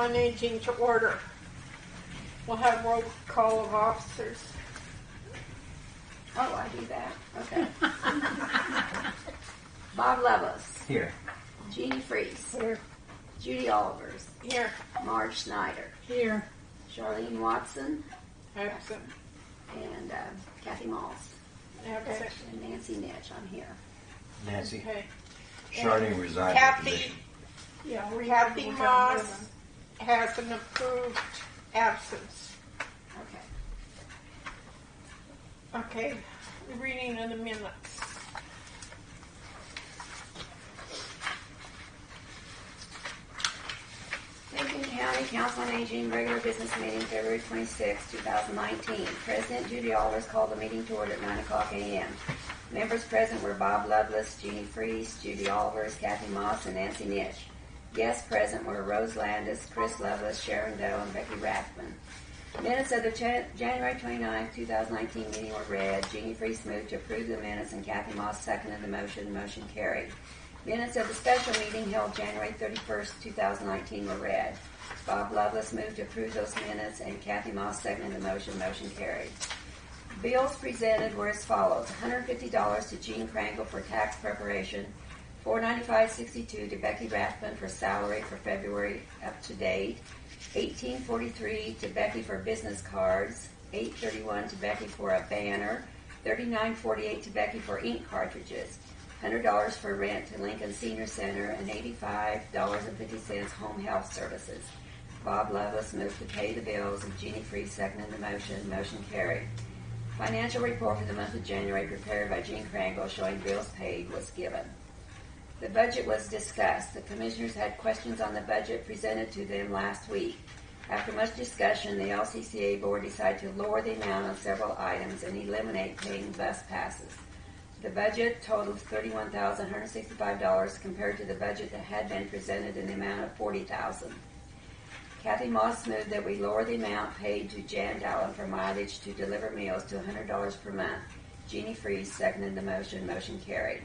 on Aging to order. We'll have roll call of officers. Oh, I do that. Okay. Bob Lovelace. Here. Jeannie Freese. Here. Judy Olivers. Here. Marge Snyder. Here. Charlene Watson. Absent. And Kathy Moss. Absent. And Nancy Nitch. I'm here. Nancy. Okay. Charlene resigned. Kathy. Yeah, Kathy Moss has an approved absence. Okay. Okay. Reading of the minutes. Lincoln County Council on Aging regular business meeting February 26, 2019. President Judy Olivers called the meeting to order at 9 o'clock a.m. Members present were Bob Lovelace, Jeannie Freese, Judy Olivers, Kathy Moss, and Nancy Nitch. Guests present were Rose Landis, Chris Lovelace, Sharon Doe, and Becky Rathman. Minutes of the January 29, 2019 meeting were read. Jeannie Freese moved to approve the minutes, and Kathy Moss seconded the motion. Motion carried. Minutes of the special meeting held January 31, 2019 were read. Bob Lovelace moved to approve those minutes, and Kathy Moss seconded the motion. Motion carried. Bills presented were as follows: $150 to Gene Krangle for tax preparation, $495.62 to Becky Rathman for salary for February up to date, $18.43 to Becky for business cards, $8.31 to Becky for a banner, $39.48 to Becky for ink cartridges, $100 for rent to Lincoln Senior Center, and $85.50 home health services. Bob Lovelace moved to pay the bills, and Jeannie Freese seconded the motion. Motion carried. Financial report for the month of January prepared by Gene Krangle showing bills paid was given. The budget was discussed. The commissioners had questions on the budget presented to them last week. After much discussion, the LCCA board decided to lower the amount on several items and eliminate paying bus passes. The budget totaled $31,165 compared to the budget that had been presented in the amount of $40,000. Kathy Moss moved that we lower the amount paid to Jan Dallin for mileage to deliver meals to $100 per month. Jeannie Freese seconded the motion. Motion carried.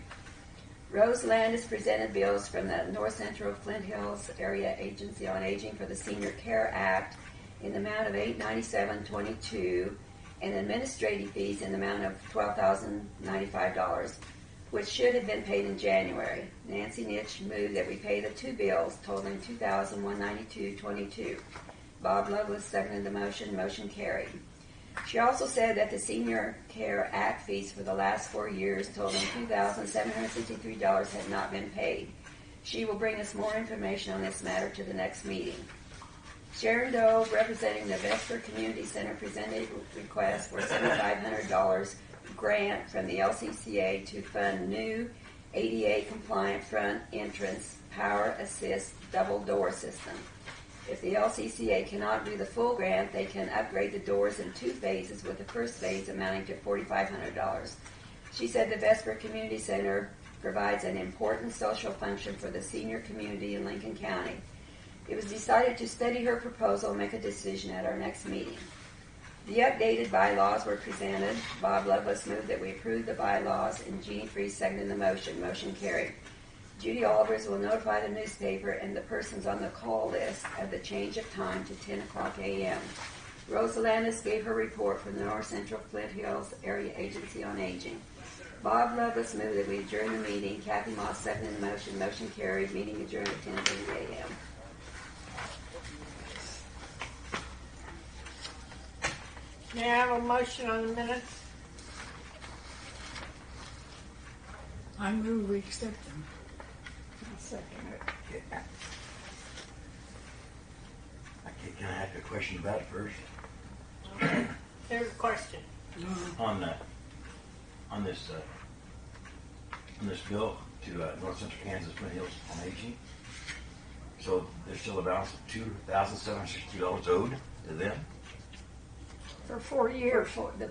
Rose Landis presented bills from the North Central Flint Hills Area Agency on Aging for the Senior Care Act in the amount of $897.22 and administrative fees in the amount of $12,095, which should have been paid in January. Nancy Nitch moved that we pay the two bills totaling $2,192.22. Bob Lovelace seconded the motion. Motion carried. She also said that the Senior Care Act fees for the last 4 years totaling $2,763 had not been paid. She will bring us more information on this matter to the next meeting. Sharon Doe, representing the Vesper Community Center, presented a request for $7,500 grant from the LCCA to fund new ADA-compliant front entrance power assist double door system. If the LCCA cannot do the full grant, they can upgrade the doors in 2 phases, with the first phase amounting to $4,500. She said the Vesper Community Center provides an important social function for the senior community in Lincoln County. It was decided to study her proposal and make a decision at our next meeting. The updated bylaws were presented. Bob Lovelace moved that we approve the bylaws, and Jeannie Freese seconded the motion. Motion carried. Judy Olivers will notify the newspaper and the persons on the call list of the change of time to 10 o'clock a.m. Rose Landis gave her report from the North Central Flint Hills Area Agency on Aging. Bob Lovelace moved that we adjourn the meeting. Kathy Moss seconded the motion. Motion carried. Meeting adjourned at 10:30 a.m. May I have a motion on the minutes? I move we accept them. I'll second it. Can I ask a question about it first? There's a question. On this bill to North Central Kansas Flint Hills on Aging. So there's still a balance of $2,760 owed to them. For 4 years. For the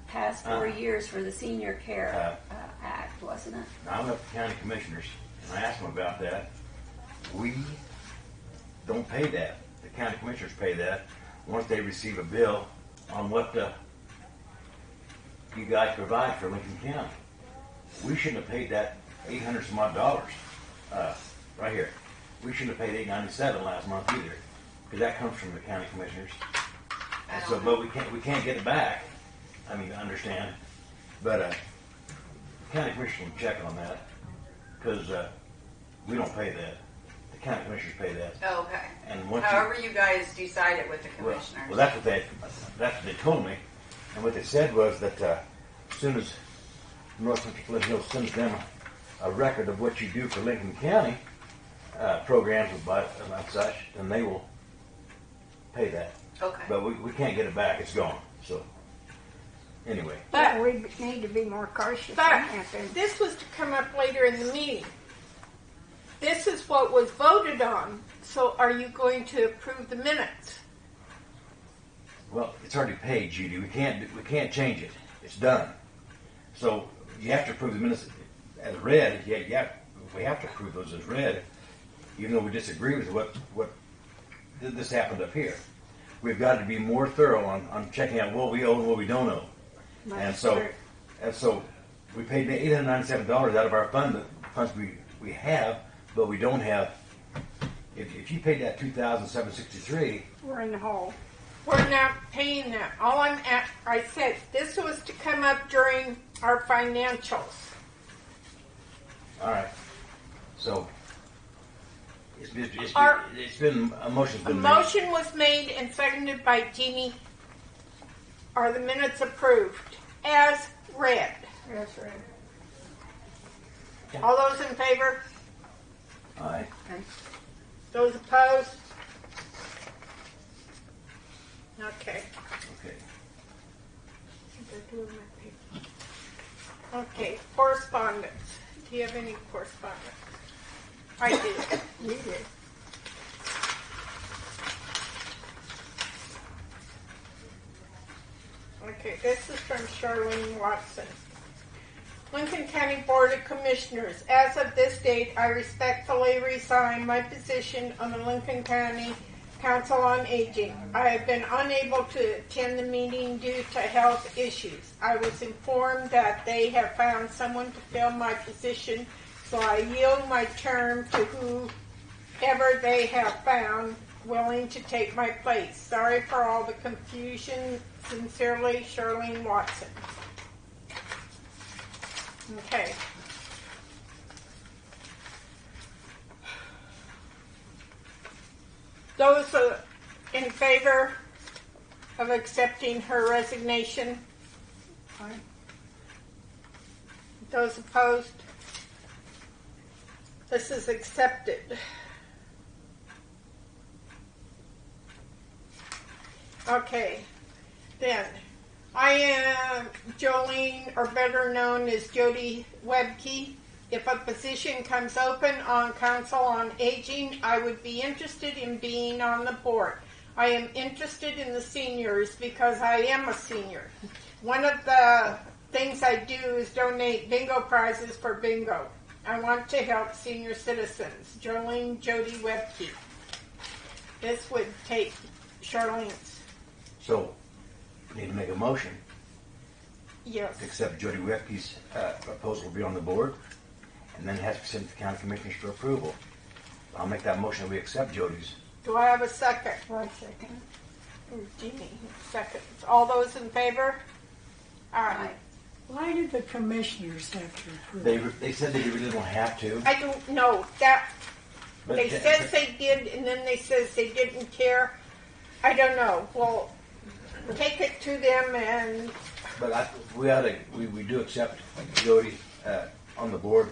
past 4 years for the Senior Care Act, wasn't it? I went to county commissioners and I asked them about that. We don't pay that. The county commissioners pay that once they receive a bill on what you guys provide for Lincoln County. We shouldn't have paid that $800 some odd right here. We shouldn't have paid $897 last month either. because that comes from the county commissioners. I And don't so, know. but we can't get it back. I mean, I understand, but the county commissioners can check on that because we don't pay that. The county commissioners pay that. Okay. And once However you guys decided with the well, commissioners. well, that's what they told me, and what they said was that as soon as North Central Flint Hills sends them a record of what you do for Lincoln County programs and such, then they will pay that. Okay. But we can't get it back. It's gone. So anyway, But, we need to be more cautious but on that then. this was to come up later in the meeting. This is what was voted on. So are you going to approve the minutes? well, it's already paid, Judy. We can't change it. It's done. So you have to approve the minutes as read. Yeah, we have to approve those as read, even though we disagree with what this happened up here. We've got to be more thorough on checking out what we owe and what we don't owe. And so we paid $897 out of our funds we have, but we don't have. If you paid that $2,763, We're in the hole. We're not paying that. I said this was to come up during our financials. all right. So it's Our- been a motion's A been made. motion was made and seconded by Jeannie. Are the minutes approved as read? That's right. All those in favor? Aye. Those opposed? Okay. Okay. Okay, correspondence. Do you have any correspondence? I do. We did. Okay, this is from Charlene Watson. Lincoln County Board of Commissioners, as of this date, I respectfully resign my position on the Lincoln County Council on Aging. I have been unable to attend the meeting due to health issues. I was informed that they have found someone to fill my position, so I yield my term to whoever they have found willing to take my place. Sorry for all the confusion. Sincerely, Charlene Watson. Okay. Those in favor of accepting her resignation? Aye. Those opposed? This is accepted. Okay, then. I am Jolene, or better known as Jody Webke. If a position comes open on Council on Aging, I would be interested in being on the board. I am interested in the seniors because I am a senior. One of the things I do is donate bingo prizes for bingo. I want to help senior citizens. Jolene Jody Webke. This would take Charlene's. So we need to make a motion Yes. to accept Jody Webke's proposal to be on the board, and then it has to be sent to the county commissioners for approval. I'll make that motion that we accept Jody's. Do I have a second? 1 second. Jeannie, seconds. All those in favor? Aye. Aye. Why did the commissioners have to approve? They said they really don't have to. I don't know. That But they says they did, and then they says they didn't care. I don't know. Well, take it to them, and But we do accept Jody on the board,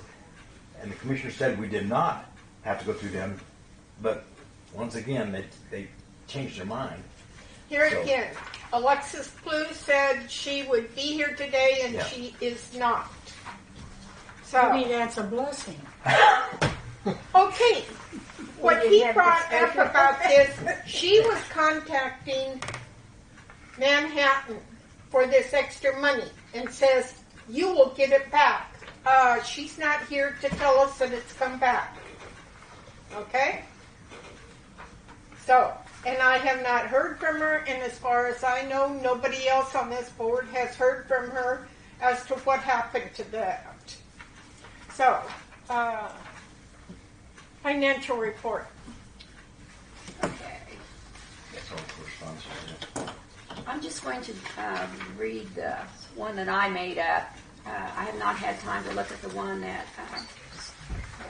and the commissioner said we did not have to go through them. But once again, they changed their mind. here So- again, Alexis Plew said she would be here today, and Yeah. she is not. I mean, So, that's a blessing. okay. What did he you have brought up discussion? about this, she was contacting Manhattan for this extra money and says, you will get it back. She's not here to tell us that it's come back. Okay? So, and I have not heard from her, and as far as I know, nobody else on this board has heard from her as to what happened to that. So, financial report. Okay. funds. I'm just going to read the one that I made up. I have not had time to look at the one that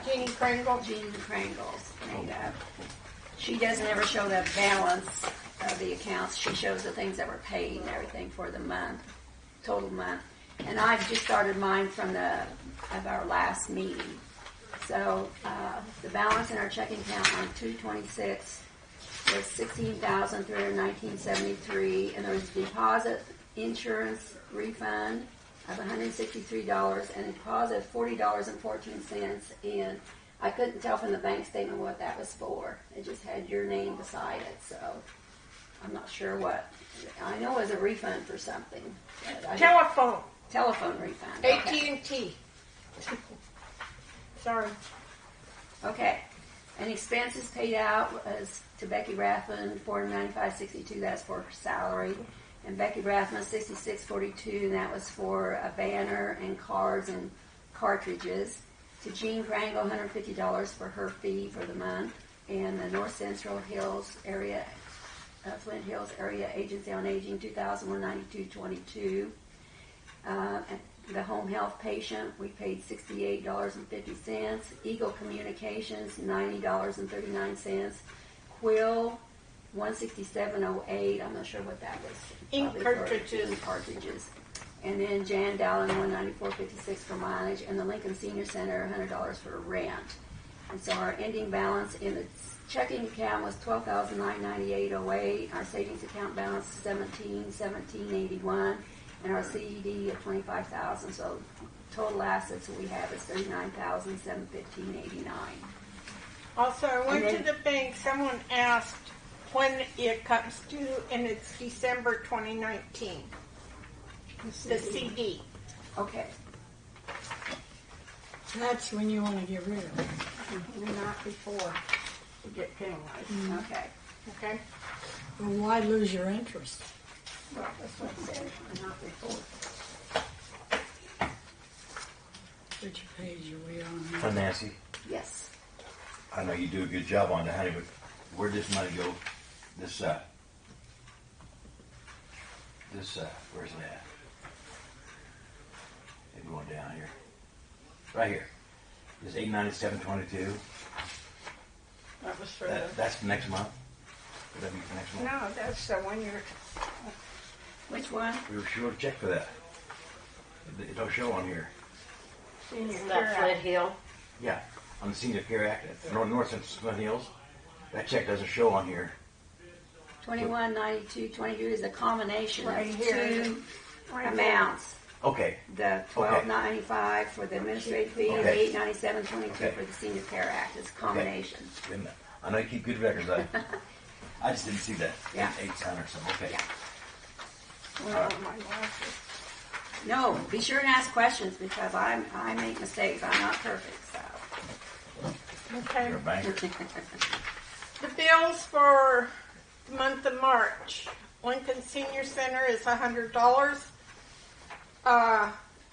Jeannie Kringle. Jean Krangles made up. She doesn't ever show the balance of the accounts. She shows the things that were paid and everything for the month, total month. And I've just started mine from of our last meeting. So the balance in our checking account on 2/26 was $16,319.73, and there was deposit insurance refund of $163 and a deposit of $40.14, and I couldn't tell from the bank statement what that was for. It just had your name beside it, so I'm not sure what. I know it was a refund for something. Telephone. Telephone refund. Okay. AT&T. Sorry. Okay. And expenses paid out was to Becky Rathman, $495.62. That's for her salary. And Becky Rathman, $66.42, and that was for a banner and cards and cartridges. To Jean Krangle, $150 for her fee for the month. And the North Central Hills area, Flint Hills area agency on aging, $2,192.22. The home health patient, we paid $68.50. Eagle Communications, $90.39. Quill, $167.08. I'm not sure what that was. Ink Probably for cartridges. ink cartridges. And then Jan Dallin, $194.56 for mileage, and the Lincoln Senior Center, $100 for rent. And so our ending balance in the checking account was $12,998.08. Our savings account balance $17,781. And our CED of $25,000. So total assets that we have is $39,715.89. Also, I went to the bank. Someone asked when it comes due, and it's December 2019. The CD. Okay. That's when you want to get rid of it. Not before you get penalized. Okay. Okay? Well, why lose your interest? Well, that's what it said. Not before. Which page are we on now? Nancy, Yes. I know you do a good job on that, honey, but where'd this money go? Where's it at? It's going down here. Right here. This $897.22. That was for That's the next month? Would that be for next month? No, that's the one you're... Which one? We were sure to check for that. It don't show on here. Senior That Care Flint Act. Hill. Yeah, on the Senior Care Act, North Central Flint Hills. That check doesn't show on here. 2192.22 is a combination Right of here. two Right amounts. Okay, The $12.95 for the administrative fee and the Okay. $897.22 Okay. for the Senior Care Act. It's a combination. wait a minute. I know you keep good records. I just didn't see that. Yeah. 800 or something. Okay. Yeah. Well, my glasses. No, be sure and ask questions because I make mistakes. I'm not perfect, so. Okay. You're a banker. The bills for the month of March. Lincoln Senior Center is $100.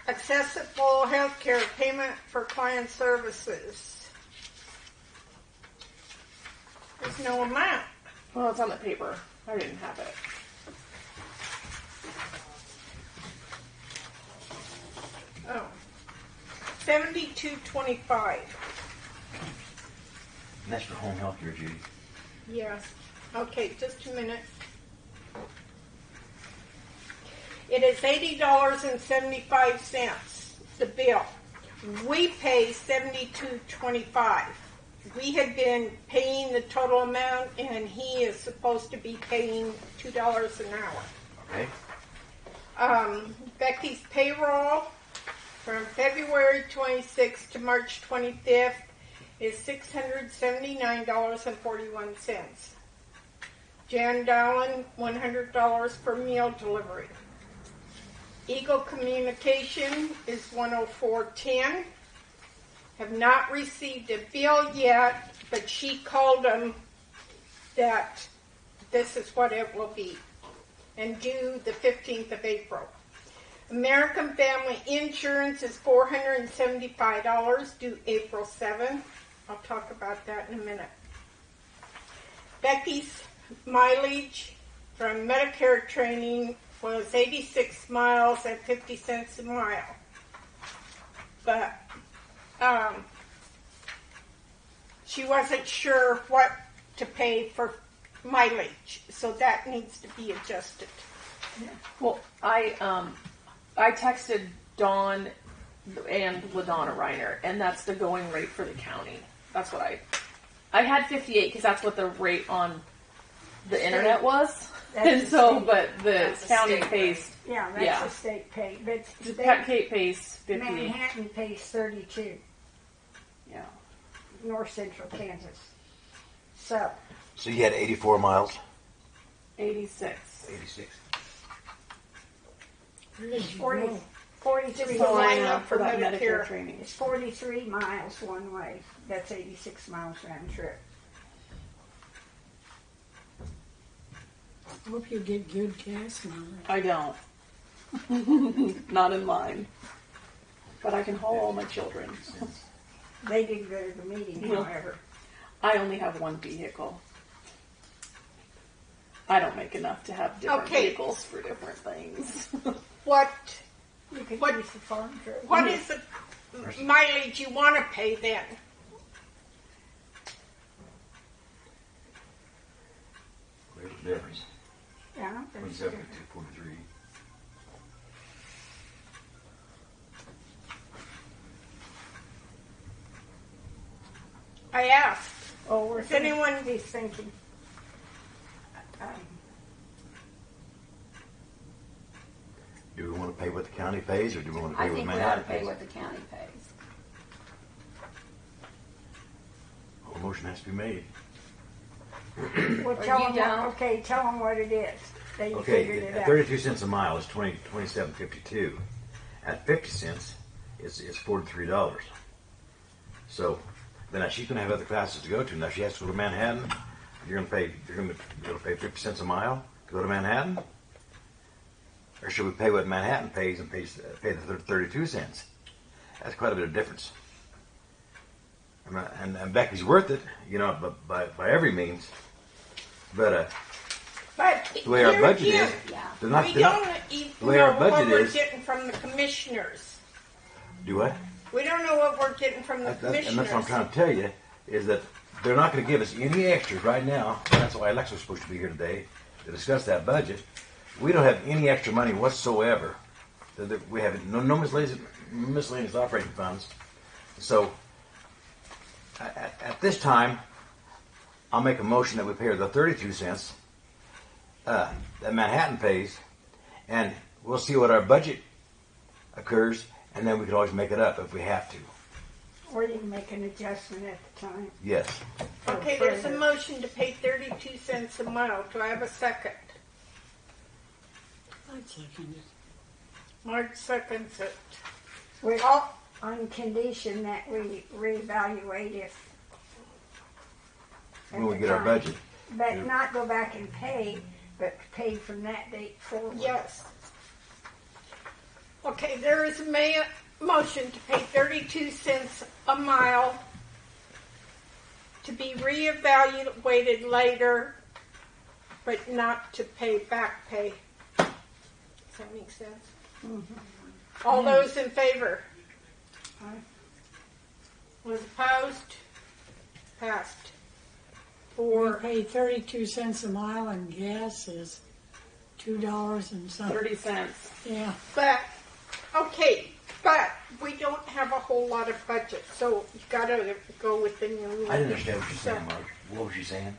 Accessible healthcare payment for client services. There's no amount. Well, it's on the paper. I didn't have it. Oh. $72.25. And that's for home health care, Judy. Yes. Okay, just a minute. It is $80.75, the bill. We pay $72.25. We had been paying the total amount, and he is supposed to be paying $2 an hour. Okay. Becky's payroll from February 26th to March 25th is $679.41. Jan Dallin, $100 for meal delivery. Eagle Communication is $104.10. Have not received a bill yet, but she called them that this is what it will be, and due the 15th of April. American Family Insurance is $475, due April 7th. I'll talk about that in a minute. Becky's mileage from Medicare training was 86 miles at 50 cents a mile. But she wasn't sure what to pay for mileage, so that needs to be adjusted. Well, I texted Dawn and LaDonna Reiner, and that's the going rate for the county. That's what I had 58 because that's what the rate on the internet was. That's And the so, state. but the That's the county state pays. Yeah, that's Yeah. the state pay. But The state, Kate pays 50. Manhattan pays 32. Yeah. North Central Kansas. So, So you had 84 miles? 86. 86. Where did you 40, go? 43 So I line know up for for that Medicare. Medicare training. It's 43 miles one way. That's 86 miles round trip. Hope you get good gas mileage. I don't. Not in mine. But I can haul all my children. They did go to the meeting, Yeah. however. I only have one vehicle. I don't make enough to have different Okay. vehicles for different things. What You could What- use the farm truck. What is the mileage you want to pay then? There's a difference. Yeah, that's 27 good. to 43. I asked. Oh, we're If anyone- he's thinking. Do we want to pay what the county pays, or do we want to pay I what think we ought to Manhattan pay pays? what the county pays. A motion has to be made. Well, Or tell you them. don't. Okay, tell them what it is. They figured Okay, it at out. 32 cents a mile is 27.52. At 50 cents, it's $43. So then now she's going to have other classes to go to. Now she has to go to Manhattan. You're going to pay 50 cents a mile to go to Manhattan, or should we pay what Manhattan pays and pay the 32 cents? That's quite a bit of difference. And Becky's worth it, by every means. But But the way our here budget again, is, Yeah. they're not. we They're not don't even the way know our budget what we're is- getting from the commissioners. do what? We don't know what we're getting from the And commissioners. that's what I'm trying to tell you, is that they're not going to give us any extras right now. That's why Alexa was supposed to be here today to discuss that budget. We don't have any extra money whatsoever. We have no miscellaneous operating funds. So at this time, I'll make a motion that we pay her the 32 cents that Manhattan pays, and we'll see what our budget occurs, and then we can always make it up if we have to. Or you can make an adjustment at the time. Yes. Okay, there's a motion to pay 32 cents a mile. Do I have a second? I'd second it. Marge seconds it. We're all on condition that we reevaluate if. When we get our budget. But not go back and pay, but pay from that date forward. Yes. Okay, there is a motion to pay 32 cents a mile to be reevaluated later, but not to pay back pay. Does that make sense? Mm-hmm. All those in favor? Aye. Was opposed? Passed. We Four. pay 32 cents a mile, and gas is $2 and something. 30 cents. Yeah. But, okay, but we don't have a whole lot of budget, so you gotta go within your rules. I didn't understand what you're saying, Marge. What was you saying?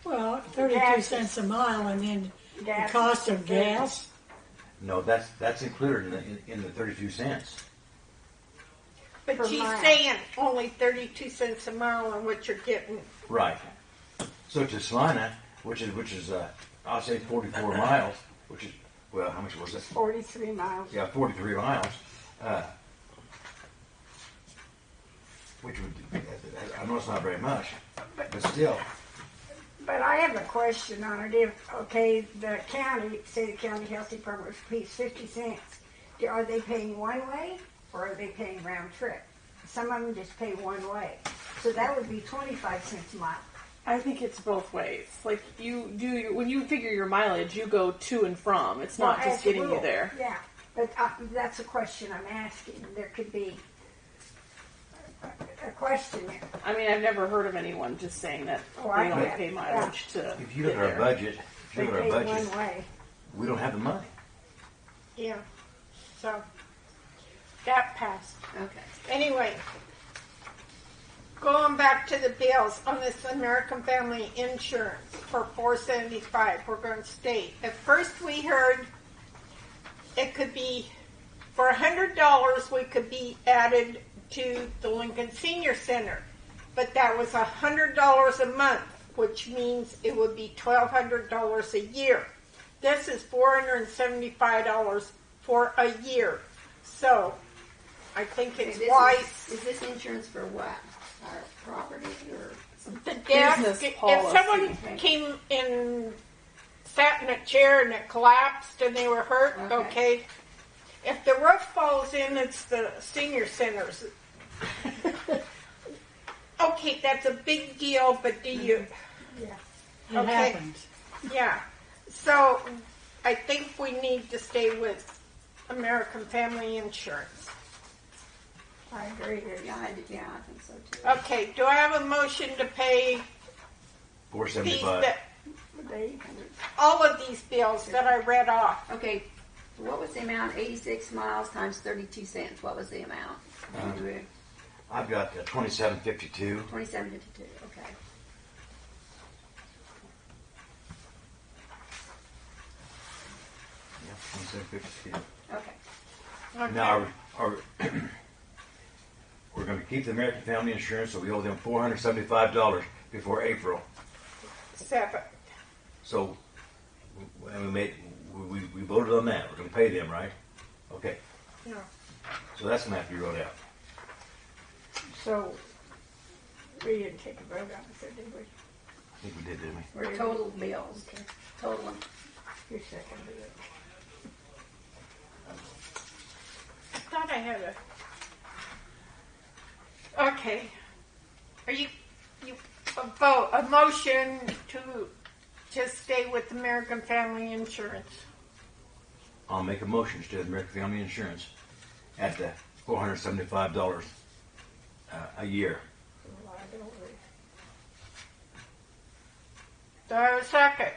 Well, 32 Gas is- cents a mile, and then Gas the cost is of gas. No, that's included in the 32 cents. But per she's mile. saying only 32 cents a mile on what you're getting. Right. So to Salina, which is I'll say 44 miles, which is, well, how much was it? 43 miles. Yeah, 43 miles. Which would, I know it's not very much, but still. But I have a question on it. If, okay, the county, say the county health department pays 50 cents, are they paying one way or are they paying round trip? Some of them just pay one way. So that would be 25 cents a mile. I think it's both ways. Like when you figure your mileage, you go to and from. It's not Well, just as a getting you rule, there. Yeah, but that's a question I'm asking. There could be a question there. I mean, I've never heard of anyone just saying that Oh, I they only have. pay mileage to If you look get at our there. budget, if you They look at pay our budget, one way. we don't have the money. Yeah. So that passed. Okay. Anyway, going back to the bills on this American Family Insurance for $475, we're going to state. At first we heard it could be, for $100 we could be added to the Lincoln Senior Center. But that was $100 a month, which means it would be $1,200 a year. This is $475 for a year. So I think it's wise. Is this insurance for what? Our property or something? The desk, Business if policy. someone came and sat in a chair and it collapsed and they were hurt, okay. If the roof falls in, it's the senior centers. Okay, that's a big deal, but do you? It Okay. happens. Yeah. So I think we need to stay with American Family Insurance. I agree. Yeah, I think so too. Okay, do I have a motion to pay these, $475. all of these bills that I read off? Okay, what was the amount? 86 miles times 32 cents. What was the amount? I've got 2752. 27.52. Okay. Yeah, 2752. Okay. Okay. Now, we're going to keep the American Family Insurance, so we owe them $475 before April. 7. So, and we voted on that. We're going to pay them, right? Okay. No. So that's going to have to be wrote out. So we didn't take a vote on it, did we? I think we did, didn't we? For total bills. Total. You seconded it. I thought I had a. Okay. Are you a motion to just stay with American Family Insurance? I'll make a motion to stay with American Family Insurance at the $475 a year. Do I have a second?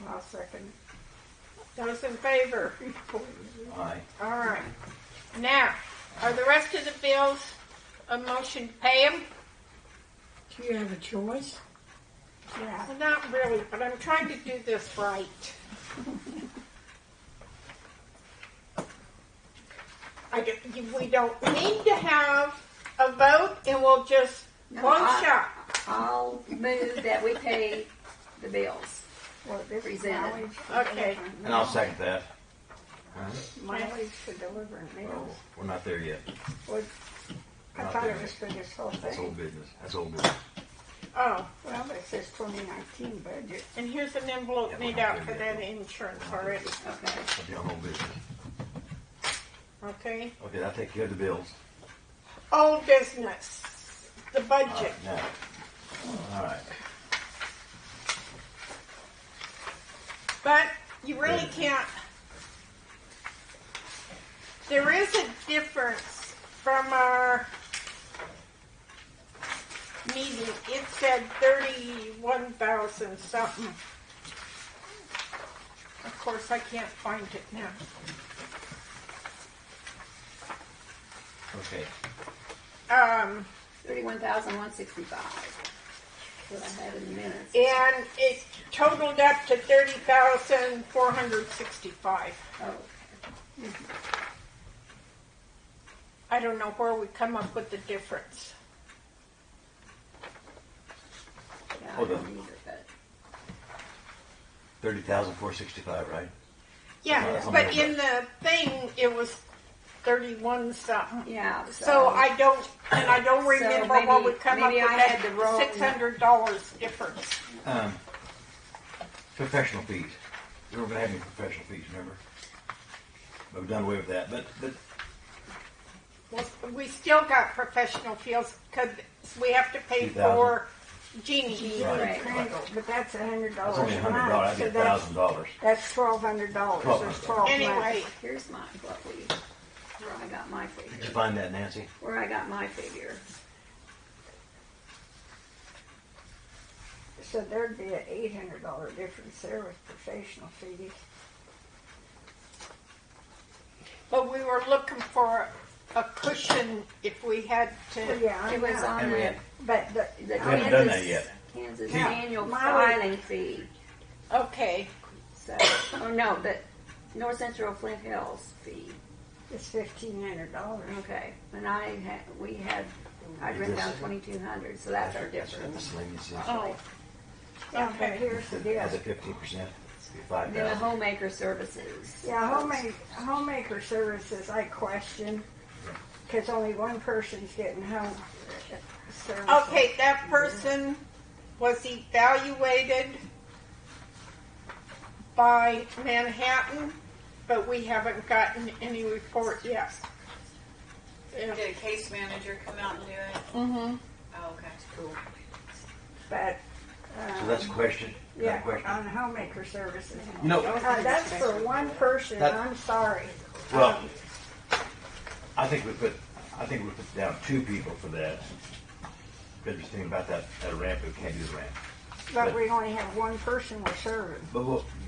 I'll second. Those in favor? Aye. All right. Now, are the rest of the bills a motion to pay them? Do you have a choice? Yeah. Well, not really, but I'm trying to do this right. We don't need to have a vote, and we'll just one shot. I'll move that we pay the bills. Well, this is Presented. mileage for Okay. delivering And I'll mail. second that. Mileage for delivering Oh, mails. we're not there yet. Well, I Not thought there it was for this whole That's old thing. business. That's old business. Oh, Well, it says 2019 budget. and here's an envelope made out for that insurance already. Okay. That'll be on old business. Okay. Okay, that'll take care of the bills. Old business. The All budget. right, now. All right. But you really can't. There is a difference from our meeting. It said 31,000 something. Of course, I can't find it now. Okay. 31,165. What I had in the minutes. And it totaled up to 30,465. Oh, I don't know where we come up with the difference. yeah, Hold I on. don't either, but 30,465, right? Yeah, That's but on in the thing, it was 31 something. yeah. So I don't remember maybe- what we come up maybe with I that had the wrong- $600 difference. Professional fees. We were going to have any professional fees, remember? But we've done away with that. But Well, we still got professional fees because we have to pay 2,000. for Jeannie. Right. Crandall, but that's $100 That's only a $100. month. That'd be So $1,000. that's $1,200. There's 12 Anyway, months. Here's where I got my Did you figure. find that, Nancy? Where I got my figure. So there'd be an $800 difference there with professional fees. but we were looking for a cushion if we had Well, to. yeah, I It was know. on And we the, had- But the We haven't done that yet. Kansas Yeah. annual My- filing fee. Okay, So, oh no, the North Central Flint Hills fee. it's $1,500. Okay, and I'd written down 2,200, so that's our difference. Miscellaneous. oh, Yeah, but here's the deal. Has it 15%? It'd be Then the 5,000. homemaker services. Yeah, homemaker services, I question, because only one person's getting home services. okay, that person was evaluated by Manhattan, but we haven't gotten any report yet. Did a case manager come out and do it? Mm-hmm. Oh, okay. Cool. But, So that's a question. Is that yeah, a question? on homemaker services. You know, That's for one person, That- I'm sorry. well, I think we put down 2 people for that. Because we're thinking about that ramp, we can't do the ramp. But we only have one person we're serving. But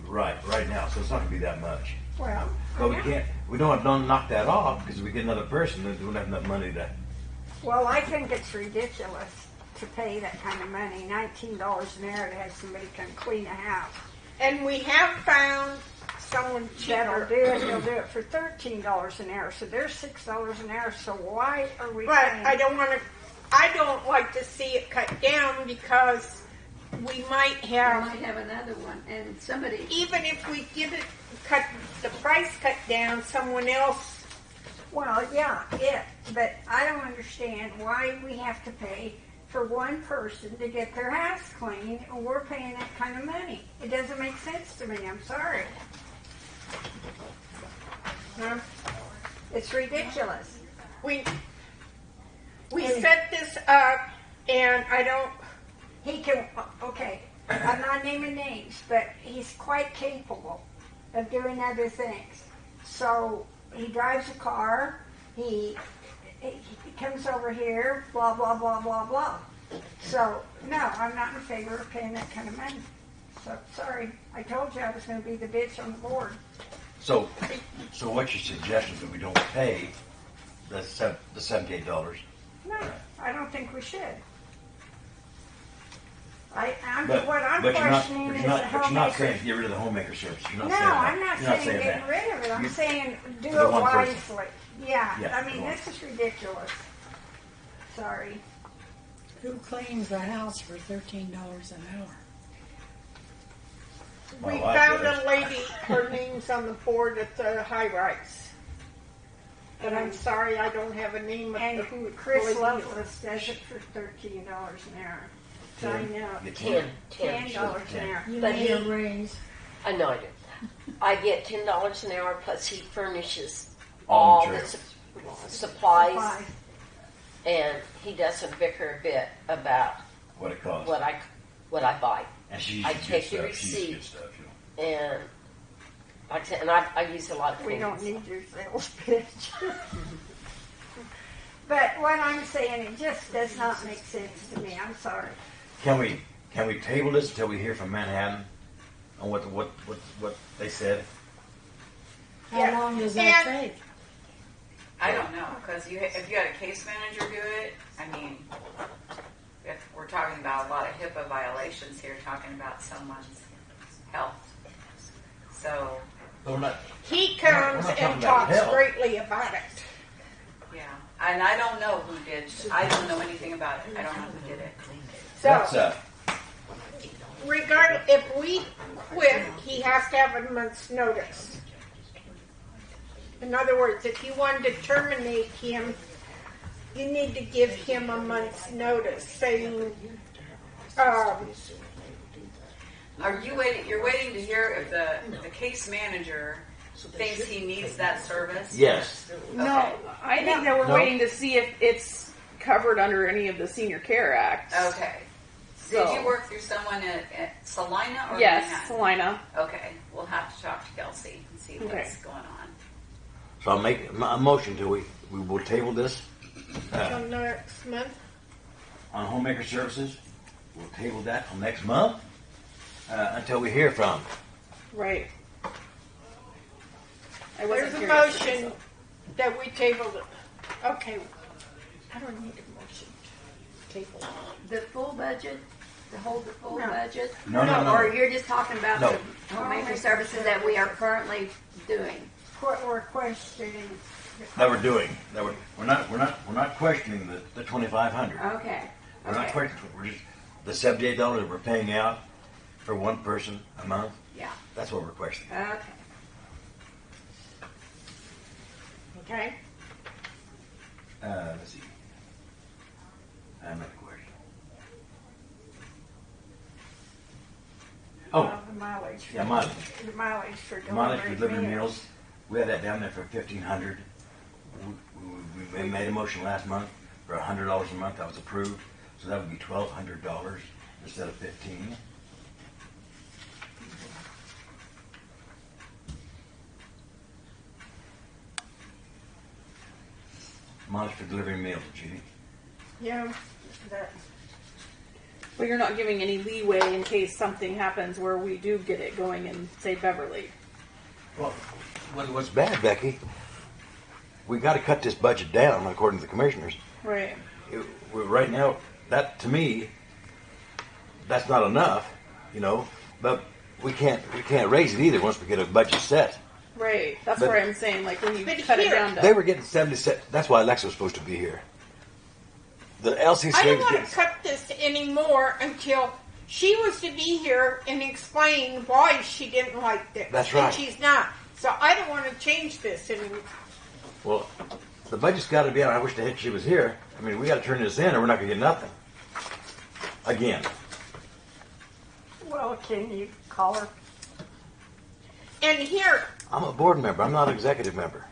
right now, so it's not gonna be that much. Well, But we don't knock that off because we get another person that don't have enough money to. well, I think it's ridiculous to pay that kind of money, $19 an hour to have somebody come clean a house. And we have found someone That'll cheaper. do it, they'll do it for $13 an hour, so there's $6 an hour, so why are we But paying? I don't like to see it cut down because we might I have, might have another one, and somebody, even if we give it, cut the price cut down, someone else, Well, yeah, but I don't understand why we have to pay for one person to get their house clean, and we're paying that kind of money. It doesn't make sense to me, I'm sorry. huh? It's ridiculous. we set this up and I don't, He can, okay, I'm not naming names, but he's quite capable of doing other things. So he drives a car, he comes over here, blah, blah, blah, blah, blah. So, no, I'm not in favor of paying that kind of money. So, sorry, I told you I was going to be the bitch on the board. So what's your suggestion that we don't pay the $78? No, I don't think we should. What I'm But questioning is the you're not homemaker. saying get rid of the homemaker service. You're not No, saying that. I'm not You're not saying get that. rid of it. I'm You- saying do the it one person. wisely. Yeah, Yeah, I mean, the one. this is ridiculous. Sorry. Who cleans the house for $13 an hour? My we wife found does. a lady, her name's on the board at the high rise. But I'm sorry, I don't have a name of And the who Chris lady is. Lovelace does it for $13 an hour. So I know. Get $10 an hour. You But need a he- raise. I know I do. I get $10 an hour plus he furnishes All all the materials. supplies, Bye. and he doesn't bicker a bit about What it costs. what I buy. And she I uses take good the stuff. She uses good receipt. stuff. You know. And like I said, and I use a lot of We don't cleanings. need your sales pitch. But what I'm saying, it just does not make sense to me. I'm sorry. Can we table this until we hear from Manhattan on what they said? How Yeah. long does that And- take? I don't know, because if you had a case manager do it, I mean, if we're talking about a lot of HIPAA violations here, talking about someone's health. So, We're not. He We're comes not talking and about talks health. greatly about it. yeah. And I don't know who did, I don't know anything about it. I don't know who did it. That's So, regardless, if we quit, he has to have a month's notice. In other words, if you wanted to terminate him, you need to give him a month's notice saying, Are you waiting, you're waiting to hear if the case manager thinks he needs that service? yes. No, I think that we're No. waiting to see if it's covered under any of the Senior Care Act. Okay. Did So- you work through someone at Salina or Yes, Manhattan? Salina. Okay, we'll have to talk to Kelsey and see Okay. what's going on. So I'll make a motion to we will table this Till next month. on homemaker services. We'll table that till next month until we hear from them. Right. I There's wasn't a here motion yesterday, that we tabled it. Okay. I don't need a motion. Table. The full budget, to hold the full No. budget? No. Or you're just talking about No. the homemaker services that we are currently doing? What we're questioning. That we're doing. That we're not questioning the 2,500. Okay. We're not Okay. questioning. We're just the $78 that we're paying out for one person a month. Yeah. That's what we're questioning. Okay. Okay? Let's see. I have another question. Oh, The mileage. yeah, mileage. The mileage for Mileage for delivery delivery meals. We had that down there for 1,500. We made a motion last month for $100 a month. That was approved. So that would be $1,200 instead of 15. Mileage for delivering meals, Judy. Yeah. That. Well, you're not giving any leeway in case something happens where we do get it going in, say, Beverly. Well, what's bad, Becky? We got to cut this budget down, according to the commissioners. Right. Right now, that to me, that's not enough, you know. But we can't raise it either once we get a budget set. Right. That's But- where I'm saying, like, when you But cut it here- down to... They were getting 77. That's why Alexa was supposed to be here. The LCCA I don't was want getting. to cut this anymore until she was to be here and explain why she didn't like this. That's And right. she's not. So I don't want to change this anymore. Well, the budget's got to be out. I wish the heck she was here. I mean, we got to turn this in, or we're not going to get nothing. Again. Well, can you call her? And here, I'm a board member. I'm not an executive member.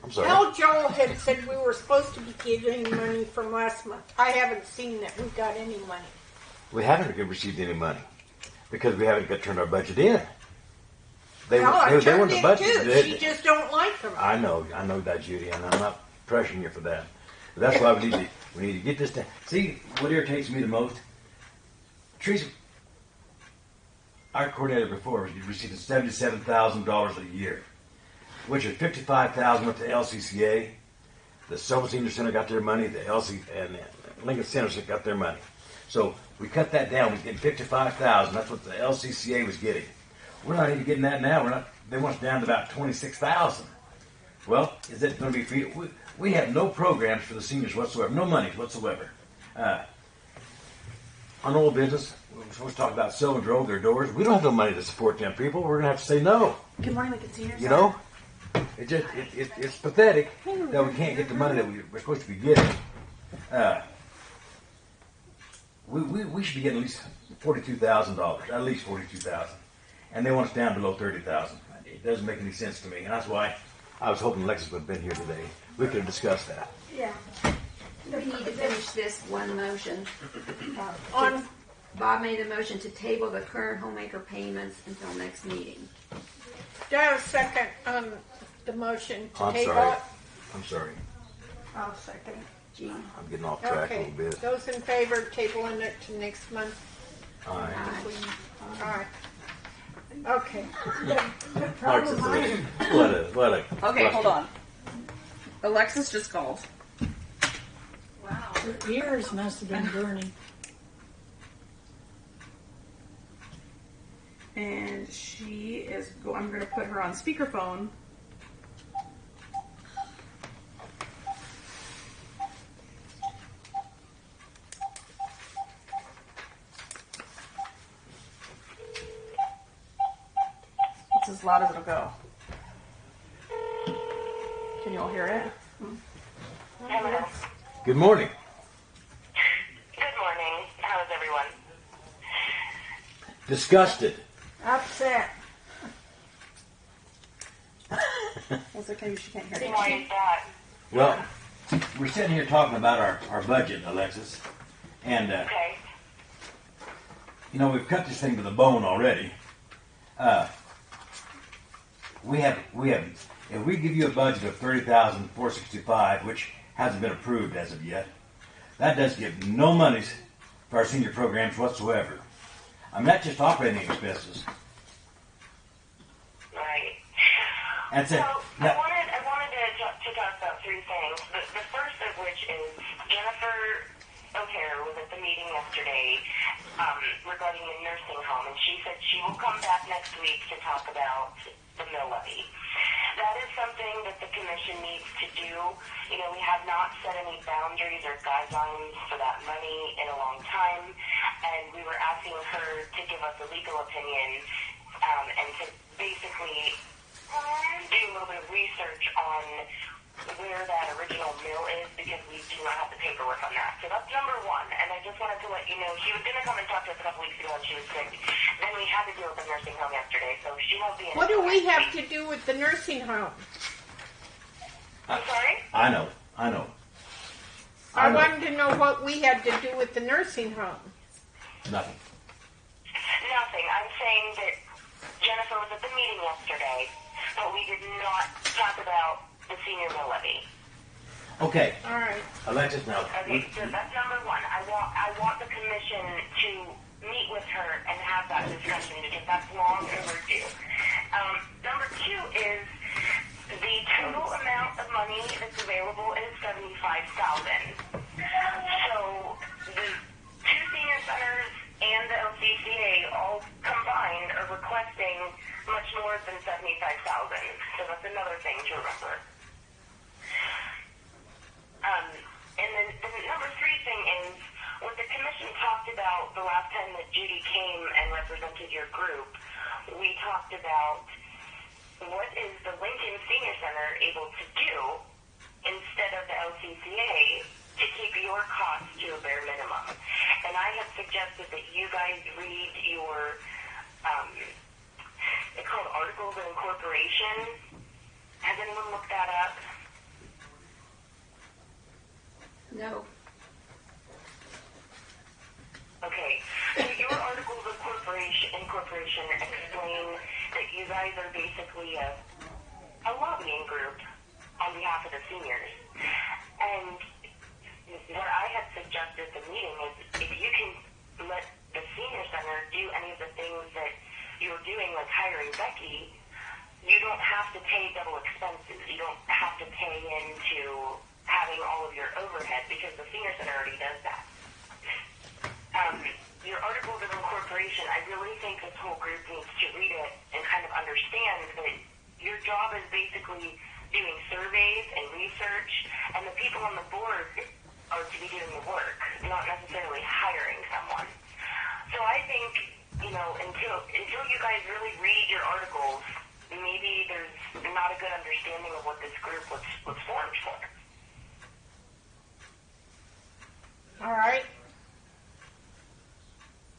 I'm sorry. Al Joel had said we were supposed to be getting money from last month. I haven't seen that we got any money. We haven't received any money because we haven't got turned our budget in. They No, I they turned want the it budget. too. They- She just don't like them. I know that, Judy, and I'm not pressuring you for that. But that's why we need to get this down. See, what irritates me the most? Teresa, our coordinator before was receiving $77,000 a year, which is $55,000 went to LCCA. The Silver Senior Center got their money. The LC and Lincoln Center got their money. So we cut that down. We get $55,000. That's what the LCCA was getting. We're not even getting that now. We're not. They want us down to about $26,000. Well, is it going to be free? We have no programs for the seniors whatsoever. No money whatsoever. On old business, we're supposed to talk about Silver drove their doors. We don't have no money to support them people. We're going to have to say no. Good morning, Lincoln Senior You know, it's pathetic that we can't get the money that we're supposed to be getting. We should be getting at least $42,000, at least $42,000, and they want us down below $30,000. It doesn't make any sense to me, and that's why I was hoping Alexis would have been here today. We could have discussed that. Yeah. We need to finish this one motion. On Bob made a motion to table the current homemaker payments until next meeting. do I have a second on the motion to I'm table sorry. it? I'm sorry. I'll second. Gene. I'm getting off track a Okay. little bit. Those in favor of tabling it to next month? All right. Aye. Aye. Okay. The problem I, What a Okay, hold on. Alexis just called. Her ears must have been burning. And she is I'm going to put her on speakerphone. It's as loud as it'll go. Can you all hear it? Hello. Good morning. Good morning. How's everyone? Disgusted. upset. I was like, maybe she can't hear Did it. Why is that? Well, we're sitting here talking about our budget, Alexis, and Okay. you know, we've cut this thing to the bone already. We have. If we give you a budget of $30,465, which hasn't been approved as of yet, that does give no monies for our senior programs whatsoever. I mean, that's just operating expenses. Right. That's So it. I Now, wanted to talk about three things. The first of which is Jennifer O'Hare was at the meeting yesterday regarding the nursing home, and she said she will come back next week to talk about the mill levy. That is something that the commission needs to do. You know, we have not set any boundaries or guidelines for that money in a long time, and we were asking her to give us a legal opinion and to basically do a little bit of research on where that original mill is, because we do not have the paperwork on that. So that's number one. And I just wanted to let you know, she was going to come and talk to us a couple weeks ago when she was sick. Then we had to deal with the nursing home yesterday, so she won't be in. What do until we next have week. to do with the nursing home? I'm sorry? I know. I wanted to know what we had to do with the nursing home. Nothing. Nothing. I'm saying that Jennifer was at the meeting yesterday, but we did not talk about the senior mill levy. Okay, All right. Alexis, now. Okay, so that's number one. I want the commission to meet with her and have that discussion, because that's long overdue. Number two is the total amount of money that's available is $75,000. So the two senior centers and the LCCA all combined are requesting much more than $75,000. So that's another thing to remember. And then the number three thing is, what the commission talked about the last time that Judy came and represented your group, we talked about what is the Lincoln Senior Center able to do instead of the LCCA to keep your costs to a bare minimum. And I have suggested that you guys read your, it's called Articles of Incorporation. Has anyone looked that up? No. Okay, so your articles of incorporation explain that you guys are basically a lobbying group on behalf of the seniors. And what I had suggested at the meeting is, if you can let the senior center do any of the things that you're doing, like hiring Becky, you don't have to pay double expenses. You don't have to pay into having all of your overhead, because the senior center already does that. Your articles of incorporation, I really think this whole group needs to read it and kind of understand that your job is basically doing surveys and research, and the people on the board are to be doing the work, not necessarily hiring someone. So I think, you know, until you guys really read your articles, maybe there's not a good understanding of what this group was formed for. All right.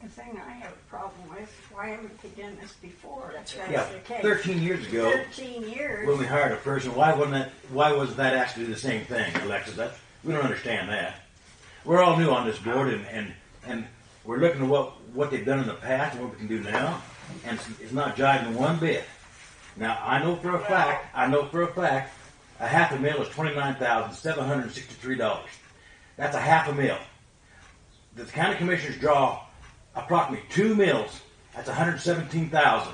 The thing I have a problem with, why haven't we done this before? That's Yeah, the case. 13 years ago, 13 years. when we hired a person, why wasn't that asked to do the same thing, Alexis? We don't understand that. We're all new on this board, and we're looking at what they've done in the past and what we can do now, and it's not jiving one bit. Now, I know for a fact, a half a mil is $29,763. That's a half a mil. The county commissioners draw approximately 2 mills. That's $117,000.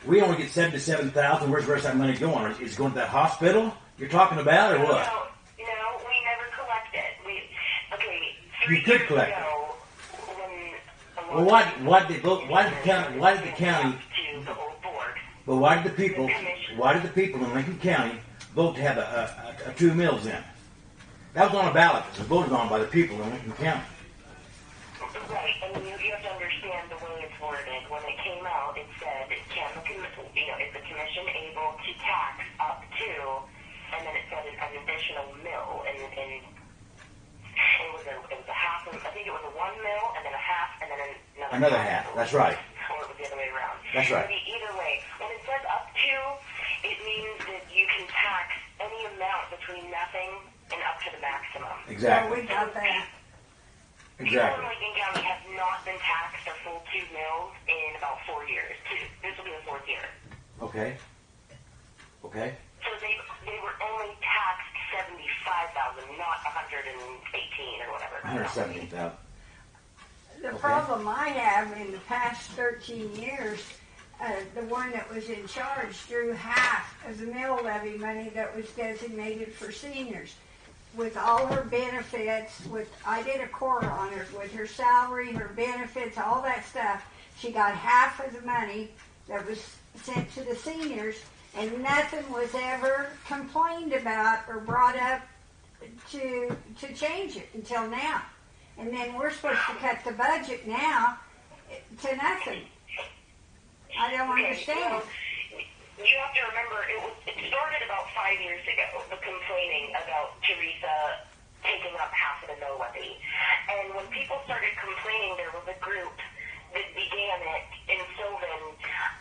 We only get $77,000. Where's the rest of that money going? Is it going to that hospital you're talking about, or what? No, we never collect it. You could collect it. Well, why did the county? But why did the people in Lincoln County vote to have a 2 mills in? That was on a ballot. It was voted on by the people in Lincoln County. Right, and you have to understand the way it's worded. When it came out, it said, is the commission able to tax up to, and then it said an additional mill, and it was a half. I think it was a 1 mill, and then a half, and then Another half. That's right. Or it was the other way around. That's right. Either way, when it says up to, it means that you can tax any amount between nothing and up to the maximum. So Exactly. we got that. People in Exactly. Lincoln County have not been taxed a full 2 mills in about 4 years. This will be the 4th year. Okay. Okay. So they were only taxed 75,000, not 118 or whatever. 117,000. The Okay. problem I have in the past 13 years, the one that was in charge drew half of the mill levy money that was designated for seniors. With all her benefits, I did a quarter on her, with her salary, her benefits, all that stuff, she got half of the money that was sent to the seniors, and nothing was ever complained about or brought up to change it until now. And then we're supposed to cut the budget now to nothing. I don't understand. Well, you have to remember, it started about 5 years ago, the complaining about Teresa taking up half of the mill levy. And when people started complaining, there was a group that began it in Sylvan,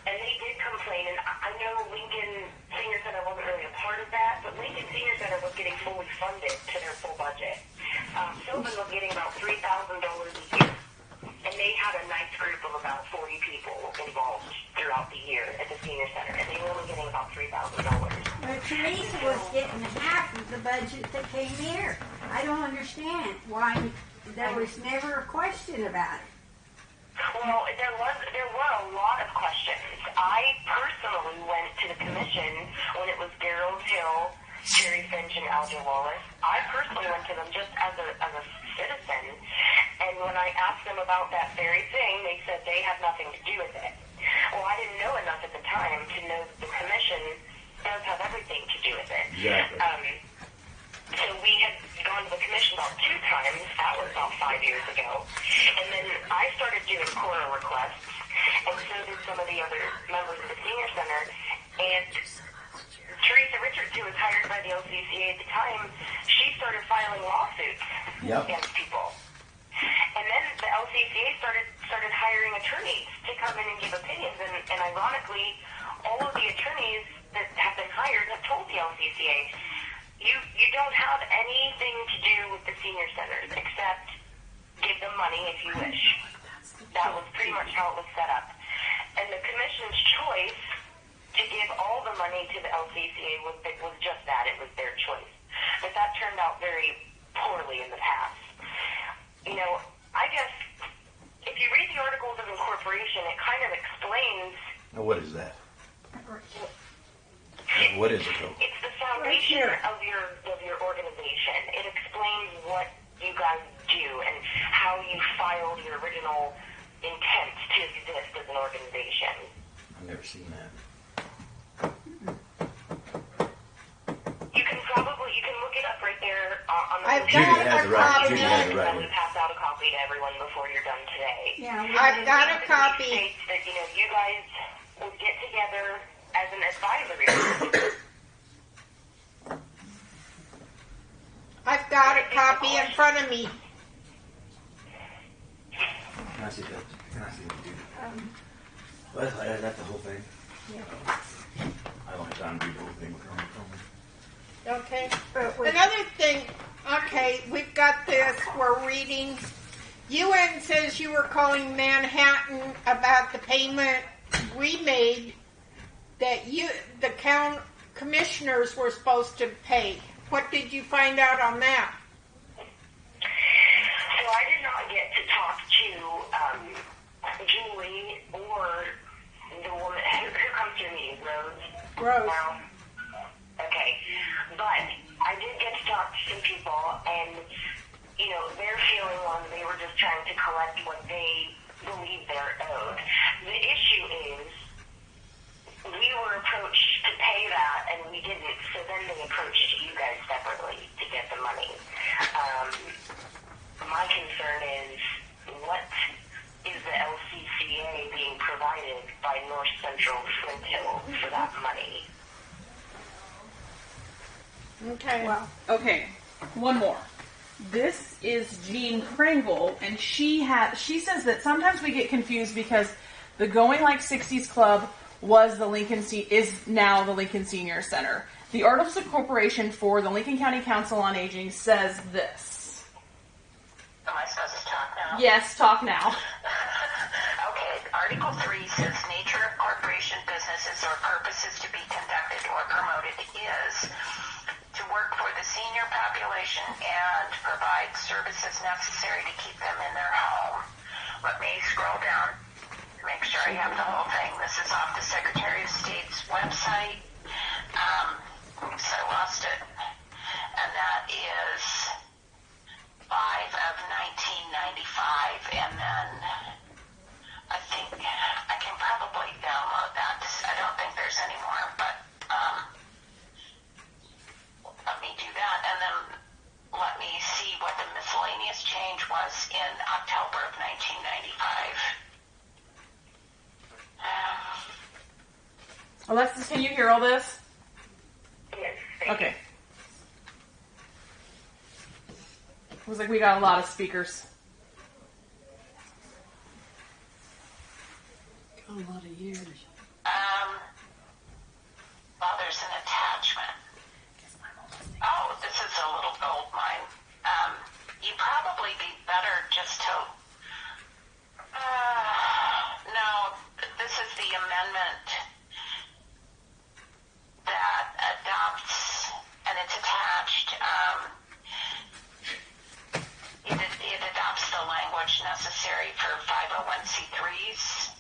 and they did complain. And I know Lincoln Senior Center wasn't really a part of that, but Lincoln Senior Center was getting fully funded to their full budget. Sylvan was getting about $3,000 a year. And they had a nice group of about 40 people involved throughout the year at the senior center, and they were only getting about $3,000. But Teresa was getting half of the budget that came here. I don't understand why there was never a question about it. Well, there were a lot of questions. I personally went to the commission when it was Gerald Hill, Jerry Finch, and Alger Wallace. I personally went to them just as a citizen, and when I asked them about that very thing, they said they had nothing to do with it. Well, I didn't know enough at the time to know that the commission does have everything to do with it. Exactly. So we had gone to the commission about 2 times. That was about 5 years ago. And then I started doing quarter requests, and so did some of the other members of the senior center. And Teresa Richards, who was hired by the LCCA at the time, she started filing lawsuits against people. And then the LCCA started hiring attorneys to come in and give opinions. And ironically, all of the attorneys that have been hired have told the LCCA, you don't have anything to do with the senior centers except give them money if you wish. That was pretty much how it was set up. And the commission's choice to give all the money to the LCCA was just that. It was their choice. But that turned out very poorly in the past. You know, I guess if you read the Articles of Incorporation, it kind of explains. Now, what is that? What is it, though? It's the foundation of your organization. It explains what you guys do and how you filed your original intent to exist as an organization. I've never seen that. You can look it up right there on the. I've Judy got has a it right. copy. Judy has it right. I'm going to pass out a copy to everyone before you're done today. Yeah, I've got a It copy. states that, you guys would get together as an advisory group. I've got a copy in front of me. Can I see that? Can I see that, Judy? Well, is that the whole thing? I don't have time to read the whole thing. Okay. But with Another thing, okay, we've got this, we're reading. UN says you were calling Manhattan about the payment we made that the commissioners were supposed to pay. What did you find out on that? So I did not get to talk to Julie or the woman who comes to me, Rose. Now, okay, but I did get to talk to some people, and their feeling was they were just trying to collect what they believe they're owed. The issue is we were approached to pay that, and we didn't. So then they approached you guys separately to get the money. My concern is, what is the LCCA being provided by North Central Flint Hill for that money? Okay. well, Okay, one more. This is Jean Kringle, and she says that sometimes we get confused because the Going Like 60s Club is now the Lincoln Senior Center. The Articles of Incorporation for the Lincoln County Council on Aging says this. Am I supposed to talk now? Yes, talk now. Okay, Article 3 says nature of corporation businesses or purposes to be conducted or promoted is to work for the senior population and provide services necessary to keep them in their home. Let me scroll down, make sure I have the whole thing. This is off the Secretary of State's website. Oops, I lost it. And that is 5 of 1995, and then I think I can probably download that. I don't think there's any more, but let me do that, and then let me see what the miscellaneous change was in October of 1995. Alexis, can you hear all this? Yes. Okay. It was like we got a lot of speakers. Got a lot of years. Well, there's an attachment. Oh, this is a little gold mine. You'd probably be better just to... no, this is the amendment that adopts, and it's attached. It adopts the language necessary for 501c3s.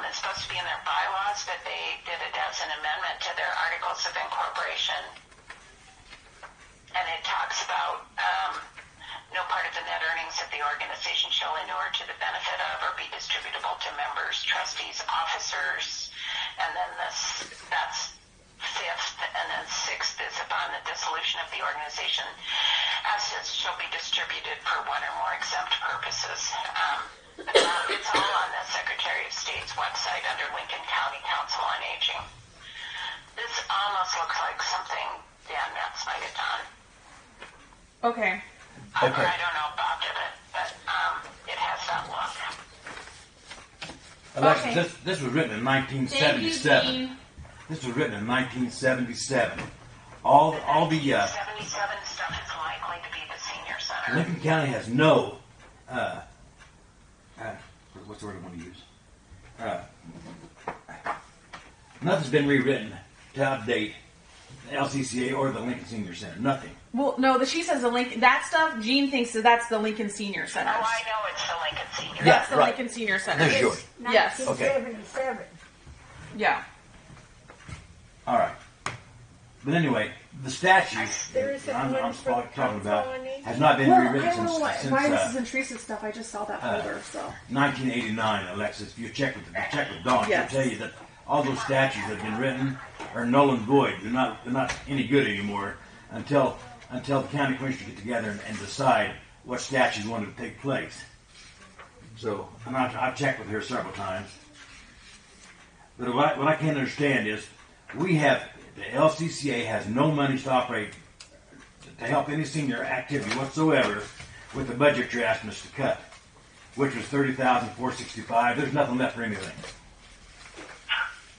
It's supposed to be in their bylaws, but they did it as an amendment to their Articles of Incorporation. And it talks about no part of the net earnings of the organization shall inure to the benefit of or be distributable to members, trustees, officers, and then that's fifth, and then sixth is upon the dissolution of the organization, assets shall be distributed for one or more exempt purposes. It's all on the Secretary of State's website under Lincoln County Council on Aging. This almost looks like something Dan Metz might have done. Okay. I don't know if Bob did it, but it has that look. Alexis, Okay. this was written in Thank you, 1977. Dean. This was written in 1977. All the 77 stuff is likely to be the senior center. Lincoln County has no what's the word I want to use? Nothing's been rewritten to update the LCCA or the Lincoln Senior Center. Nothing. Well, no, she says the Lincoln. That stuff. Gene thinks that that's the Lincoln Senior Center. Oh, I know it's the Lincoln Senior. Yeah, That's the right. Lincoln Senior Center. There's yours. Yes. 1977. Yeah. All right. But anyway, the statute There isn't I'm one for the talking about council on aging? has not been Well, I rewritten don't know since why this is in Teresa's stuff. I just saw that folder, so. 1989, Alexis. If you check with Dawn, Yes. she'll tell you that all those statutes that have been written are null and void. They're not any good anymore until the county commissioners get together and decide what statutes want to take place. So, and I've checked with her several times. But what I can't understand is the LCCA has no money to operate to help any senior activity whatsoever with the budget you're asking us to cut, which was $30,465. There's nothing left for anything.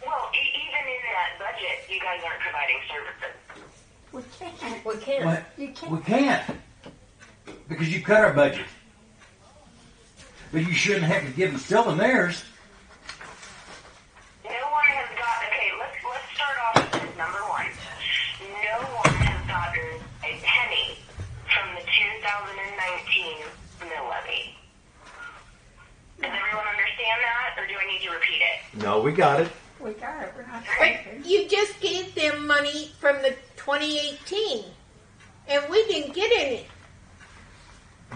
Well, even in that budget, you guys aren't providing services. We can't. We can't. What? You can't. We can't. Because you cut our budget. But you shouldn't have to give them still in theirs. No one has got. Okay, let's start off with this. Number one, no one has gotten a penny from the 2019 mill levy. Does everyone understand that, or do I need to repeat it? No, we got it. We got it. We're not But taking. you just gave them money from the 2018, and we didn't get any.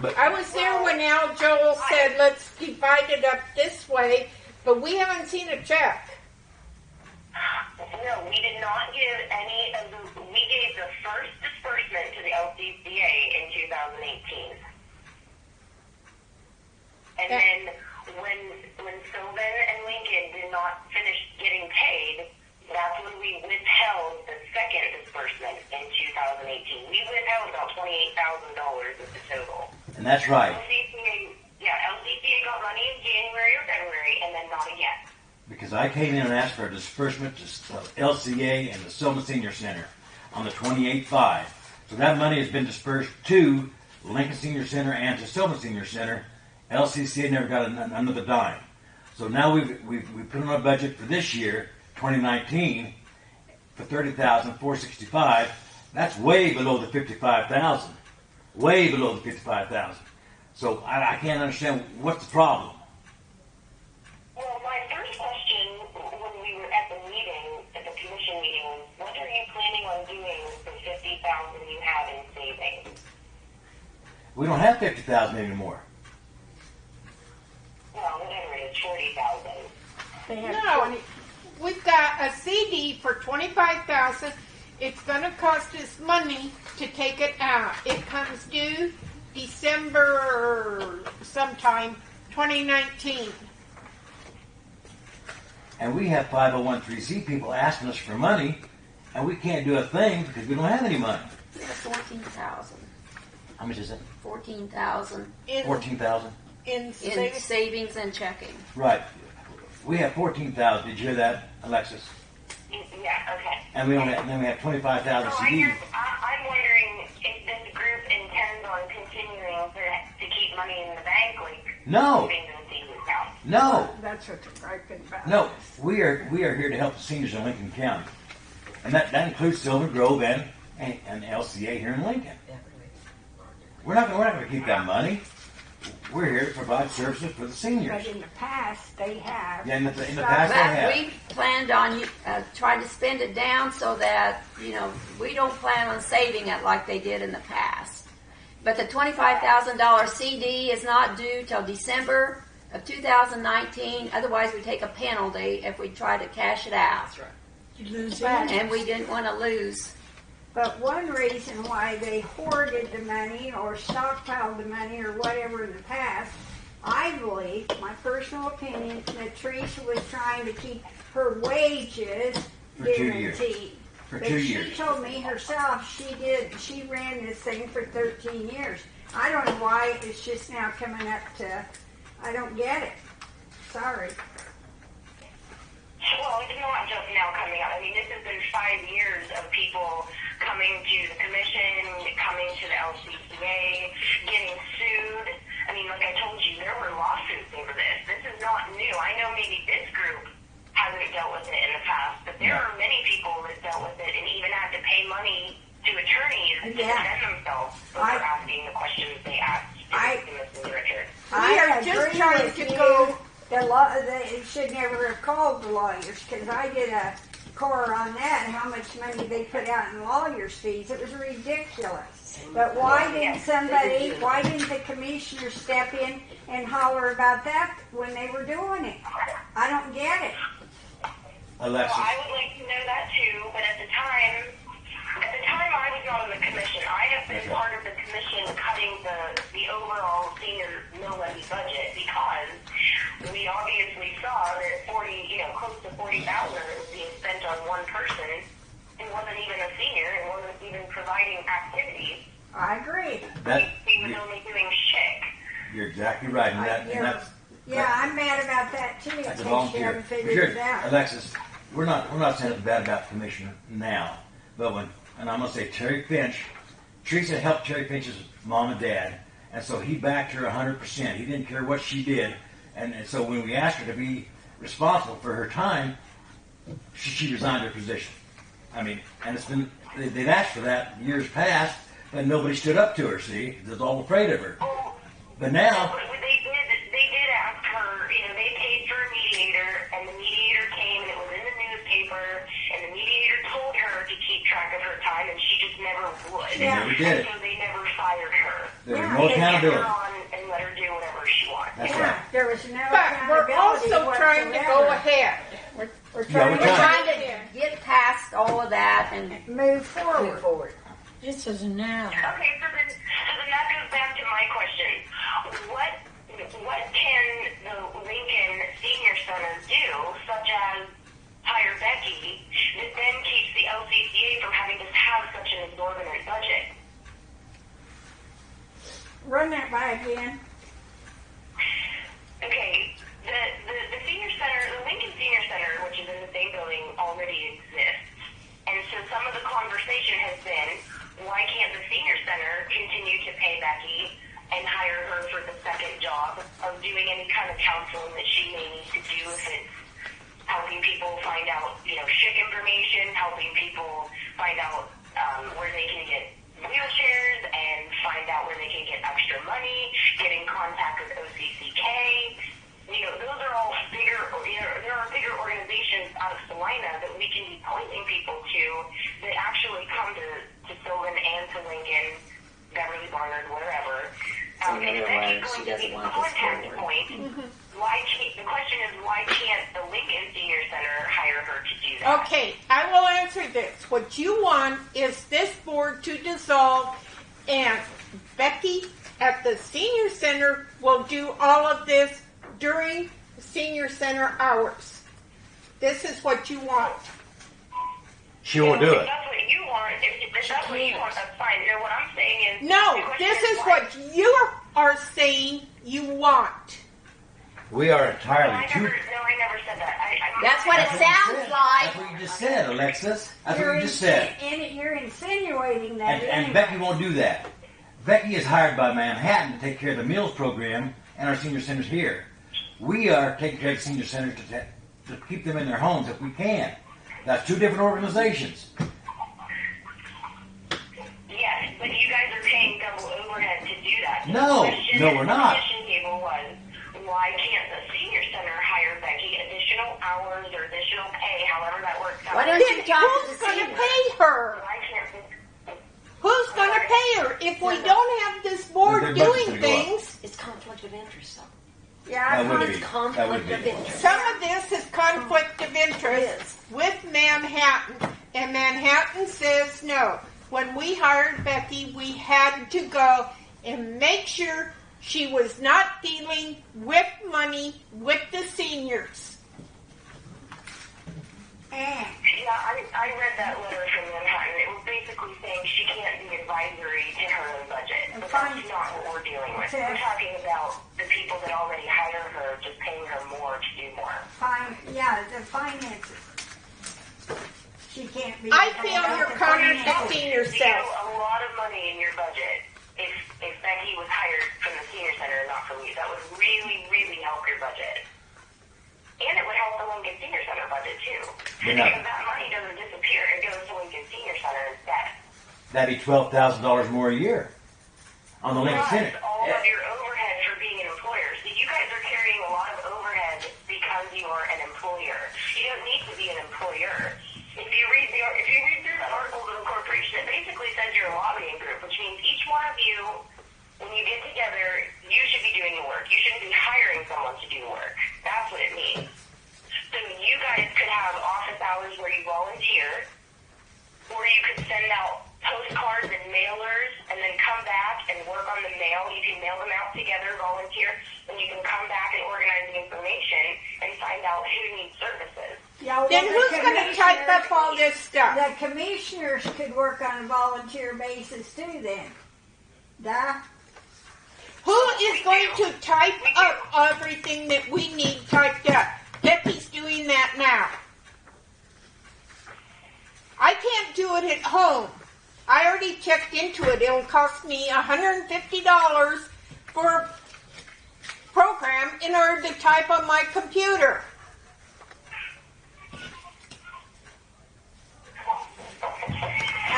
But I was there when Al Joel said, let's divide it up this way, but we haven't seen a check. No, we did not give any of the. We gave the first disbursement to the LCCA in 2018, and then when Sylvan and Lincoln did not finish getting paid, that's when we withheld the second disbursement in 2018. We withheld about $28,000 of the total. and that's right. LCCA got money in January or February, and then not again. Because because I came in and asked for a disbursement to LCA and the Sylvan Senior Center on the 28-5. So that money has been dispersed to Lincoln Senior Center and to Sylvan Senior Center. LCCA never got another dime. So now we've put on a budget for this year, 2019, for $30,465. That's way below the $55,000. Way below the $55,000. So I can't understand what's the problem. Well, my first question when we were at the meeting, at the commission meeting, was what are you planning on doing with the $50,000 you have in savings? We don't have $50,000 anymore. Well, whatever it is, $40,000. They have No, 20. we've got a CD for $25,000. It's going to cost us money to take it out. It comes due December sometime 2019. And we have 501(c) people asking us for money, and we can't do a thing because we don't have any money. We have 14,000. How much is it? 14,000 In 14,000. in in savings. savings and checking. Right. We have 14,000. Did you hear that, Alexis? Yeah, okay. And we only then we have 25,000 So I CDs. guess I'm wondering if this group intends on continuing to keep money in the bank, like No, savings and savings account. no, That's what they're griping about. no. We are here to help the seniors in Lincoln County, and that includes Sylvan Grove and LCA here in Lincoln. We're not going to keep that money. We're here to provide services for the seniors. But in the past, they have. Yeah, in the past they But have. we planned on trying to spend it down so that, we don't plan on saving it like they did in the past. But the $25,000 CD is not due till December of 2019. Otherwise, we take a penalty if we try to cash it out. That's right. You lose But- interest. And we didn't want to lose. But one reason why they hoarded the money or stockpiled the money or whatever in the past, I believe, my personal opinion, that Teresa was trying to keep her wages For 2 years. guaranteed. For But 2 she years. told me herself she ran this thing for 13 years. I don't know why it's just now coming up to, I don't get it. Sorry. Well, it's not just now coming up. I mean, this has been 5 years of people coming to the commission, coming to the LCCA, getting sued. I mean, like I told you, there were lawsuits over this. This is not new. I know maybe this group hasn't dealt with it in the past, but there are many people that dealt with it and even had to pay money to attorneys to defend themselves over asking the questions they asked Mrs. Richard. We are I just agree trying with to you. go. They should never have called the lawyers because I did a core on that and how much money they put out in lawyers' fees. It was ridiculous. But why didn't the commissioner step in and holler about that when they were doing it? I don't get it. Alexis. Well, I would like to know that too, but at the time I was not on the commission. I have been part of the commission cutting the overall senior mill levy budget because we obviously saw that close to $40,000 was being spent on one person and wasn't even a senior and wasn't even providing activities. I agree. He was only doing shit. You're exactly right, and that's I'm mad about that too. that's a Because you volunteer. haven't figured it out. Alexis, we're not saying anything bad about the commissioner now, but and I'm gonna say Terry Finch, Teresa helped Terry Finch's mom and dad, and so he backed her 100%. He didn't care what she did, and so when we asked her to be responsible for her time, she resigned her position. I mean, and it's been they've asked for that years past, but nobody stood up to her. See, they're all afraid of her. But now. They did ask her, they paid for a mediator, and the mediator came, and it was in the newspaper, and the mediator told her to keep track of her time, and she just never would. She never did it. So they never fired her. There was no accountability. They kept her on and let her do whatever she wanted. That's right. There was no But we're accountability also trying to go whatsoever. ahead. We're Yeah, trying we're to trying. To get past all of that and move forward. This is now. Okay, so then that goes back to my question. What can the Lincoln Senior Center do, such as hire Becky, that then keeps the LCCA from having to have such an exorbitant budget? Run that by again. Okay, the Senior Center, the Lincoln Senior Center has been, why can't the senior center continue to pay Becky and hire her for the second job of doing any kind of counseling that she may need to do, if it's helping people find out, SHIC information, helping people find out where they can get wheelchairs and find out where they can get extra money, get in contact with OCCK. Those are all bigger, there are bigger organizations out of Salina that we can be pointing people to that actually come to Sylvan and to Lincoln, Beverly Barnard, wherever. So in And other Becky's words, she going to doesn't be the want this contact forward. point. The question is, why can't the Lincoln Senior Center hire her to do that? Okay, I will answer this. What you want is this board to dissolve, and Becky at the senior center will do all of this during senior center hours. This is what you want. She won't do If it. that's what you want, if that's what you want, that's fine. What I'm saying is... No, the question this is why- what you are saying you want. We are No, entirely I too. never said that. That's what it That's sounds like. That's what you just said, Alexis. That's what you just said. You're insinuating that. And anyway. Becky won't do that. Becky is hired by Manhattan to take care of the meals program and our senior centers here. We are taking care of the senior centers to keep them in their homes if we can. That's two different organizations. Yes, but you guys are paying double overhead to do that. So No, the question no, at we're the not. commission table was, why can't the senior center hire Becky additional hours or additional pay, however that works out? Why don't Then you talk to who's the going to senior? pay her? Why can't Who's going to pay her? If we don't have this board Their budget's doing gonna go up. things, It's conflict of interest, though. Yeah, That would be. It's That conflict would of be. interest. some of this is conflict of interest with Manhattan, and Manhattan says no. When we hired Becky, we had to go and make sure she was not dealing with money with the seniors. And Yeah, I read that letter from Manhattan. It was basically saying she can't be advisory to her own budget. But that's not what we're dealing with. We're talking about the people that already hire her, just paying her more to do more. the finances. She can't be. I feel you're contradicting You yourself. have a lot of money in your budget if Becky was hired from the senior center and not from you. That would really, really help your budget. And it would help the Lincoln Senior Center budget too. You're not- Because that money doesn't disappear. It goes to Lincoln Senior Center instead. That'd be $12,000 more a year on the Lincoln Plus Center. all of your overhead for being an employer. So you guys are carrying a lot of overhead because you are an employer. You don't need to be an employer. If you read through the articles of incorporation, it basically says you're a lobbying group, which means each one of you, when you get together, you should be doing the work. You shouldn't be hiring someone to do the work. That's what it means. So you guys could have office hours where you volunteer, or you could send out postcards and mailers and then come back and work on the mail. You can mail them out together, volunteer, and you can come back and organize the information and find out who needs services. Yeah, well, Then the who's going to type commissioners- up all this stuff? The commissioners could work on a volunteer basis too. Then, duh. Who is going to type up everything that we need typed up? Becky's doing that now. I can't do it at home. I already checked into it. It'll cost me $150 for a program in order to type on my computer.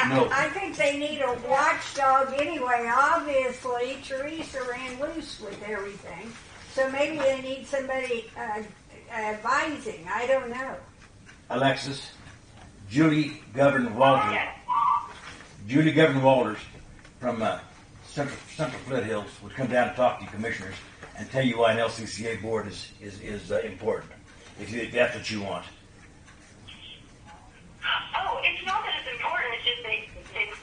No. I think they need a watchdog anyway. Obviously, Teresa ran loose with everything, so maybe they need somebody advising. I don't know. Alexis, Julie Governor Walters. Julie Governor Walters from Central Foothills would come down and talk to you commissioners and tell you why an LCCA board is important. If that's what you want. Oh, it's not that it's important. It's just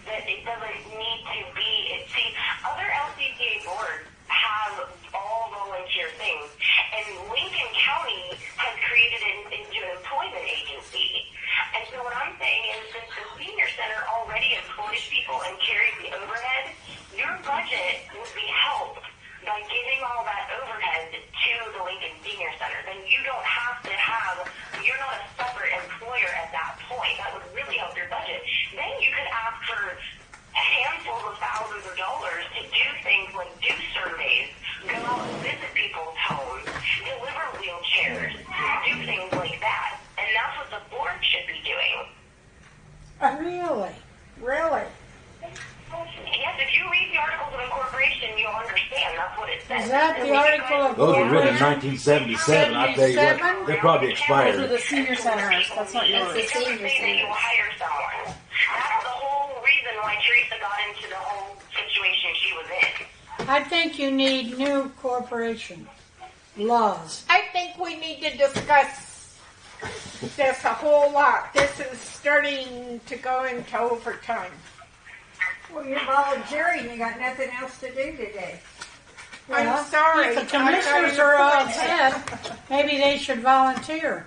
that it doesn't need to be. See, other LCCA boards have all volunteer things, and Lincoln County has created it into an employment agency. And so what I'm saying is, since the senior center already employs people and carries the overhead, your budget would be helped by giving all that overhead to the Lincoln Senior Center. Then you don't have to you're not a separate employer at that point. That would really help your budget. Then you could ask for Is that the article of Those were written in corporation? 1977. I tell you what, 77? they're probably Those are expired. the senior centers. That's not yours. That's the senior Say that you'll centers. hire someone. That's the whole reason why Teresa got into the whole situation she was in. I think you need new corporation laws. I think we need to discuss this a whole lot. This is starting to go into overtime. Well, you're volunteering. You got nothing else to do today. I'm sorry. If the commissioners are all set, maybe they should volunteer.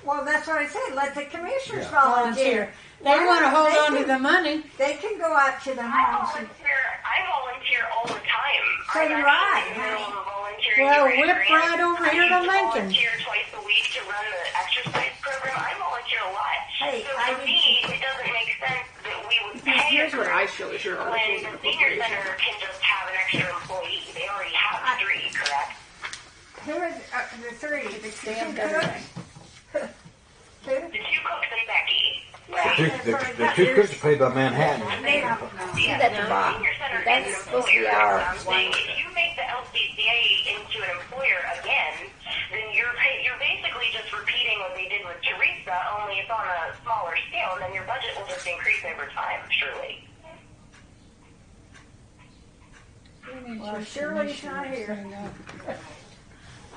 Well, that's what I said. Let the commissioners Yeah. volunteer. They want to hold They on to can- the money. They can go out to the homes. I volunteer all the time. So I'm do actually I. in the middle of a volunteering Well, grant. whip right over I here used to to Lincoln. volunteer twice a week to run the exercise program. I volunteer a lot. Hey, so I for did me, it doesn't make sense that we would pay Here's what I show is your when articles the of senior incorporation. center can just have an extra employee. They already have 3, correct? Who are the three? The Sam two Government. cooks? Who? The 2 cooks and Becky. The two cooks are paid by Manhattan. They don't. See that the bottom. That's supposed to be our I'm saying if you make the LCCA into an employer again, then you're basically just repeating what they did with Teresa, only it's on a smaller scale, and then your budget will just increase over time, surely. Well, Shirley's not here.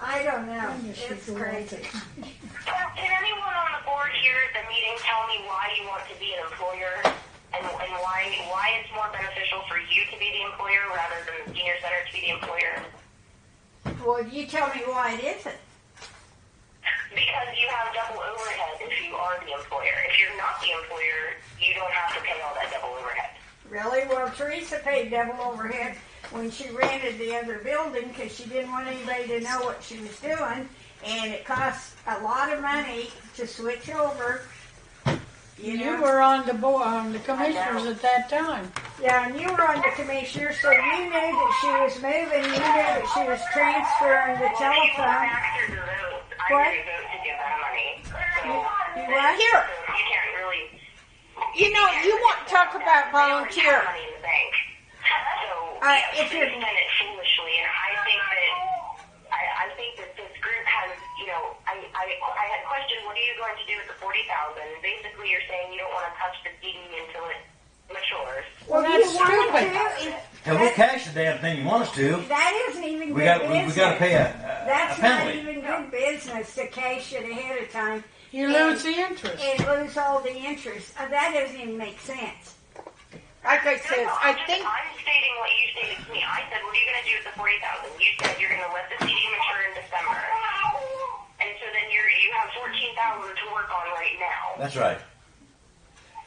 I don't know. It's crazy. Can anyone on the board here at the meeting tell me why you want to be an employer and why it's more beneficial for you to be the employer rather than the senior center to be the employer? Well, you tell me why it isn't. Because you have double overhead if you are the employer. If you're not the employer, you don't have to pay all that double overhead. Really? Well, Teresa paid double overhead when she rented the other building because she didn't want anybody to know what she was doing, and it cost a lot of money to switch over. You You know? were on the board, on the commissioners at that time. Yeah, and you were on the commissioner, so you knew that she was moving. You knew that she was transferring the telephone. What? I didn't vote to give them money. So You what? Here, you can't really. you know, you want to talk about volunteer. Money in the bank. So If they you're- spend it foolishly, and I think that this group has, you know, I had questioned what are you going to do with the 40,000? Basically, you're saying you don't want to touch the CD until it matures. Well, That's you wanted stupid. to. And we'll cash the damn thing you want us to. That isn't even We good got business. to pay a That's not penalty. even good business to cash it ahead of time You lose the interest. and lose all the interest. That doesn't even make sense. Like I said, I think I'm stating what you stated to me. I said, what are you going to do with the 40,000? You said you're going to let the CD mature in December. And so then you have 14,000 to work on right now. That's right.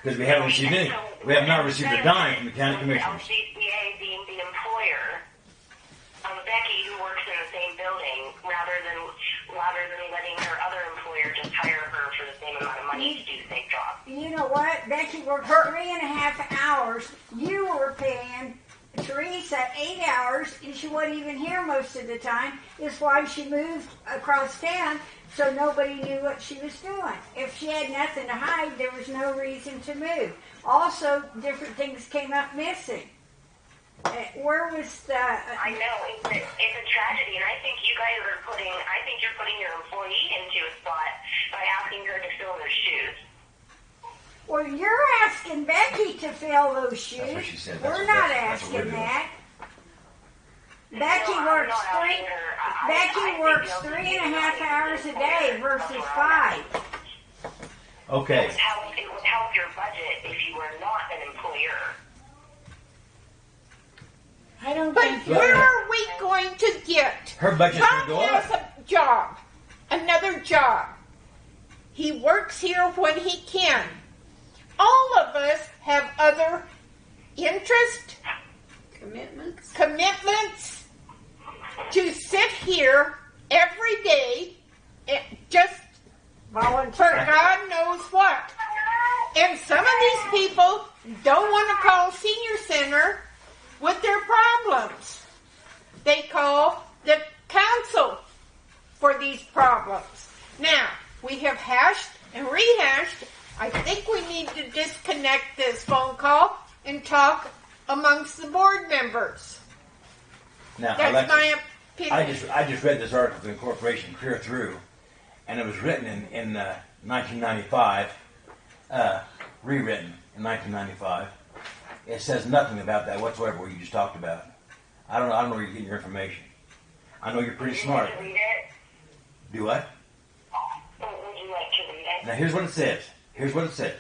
Because we haven't received any. We have not received a dime from the county commissioners. LCCA being the employer of Becky, who works in the same building, rather than letting her other employer just hire her for the same amount of money to do the same job. You know what? Becky works 3.5 hours. You were paying Teresa 8 hours, and she wasn't even here most of the time. Is why she moved across town so nobody knew what she was doing. If she had nothing to hide, there was no reason to move. Also, different things came up missing. Where was the? I know it's a tragedy, and I think you guys are you're putting your employee into a spot by asking her to fill their shoes. Well, you're asking Becky to fill those shoes. That's what she said. We're That's not that's what we're asking doing. that. Becky No, I'm works not asking her. I Becky think works they'll 3.5 do hours a it. day versus That's where I'm 5. at. Okay. It would help your budget if you were not an employer. I don't but think where are we going to get? Her budget's Tom going to go has up. a job, another job. He works here when he can. All of us have other interest, commitments to sit here every day and just for God knows what. And some of these people don't want to call senior center with their problems. They call the council for these problems. Now, we have hashed and rehashed. I think we need to disconnect this phone call and talk amongst the board members. Now, That's Alexis, my opinion. I just read this article in Corporation clear through, and it was written in 1995, rewritten in 1995. It says nothing about that whatsoever. What you just talked about. I don't know where you're getting your information. I know you're pretty smart. Would you like to read it? Do what? Would you like to read it? Now here's what it says. Here's what it says.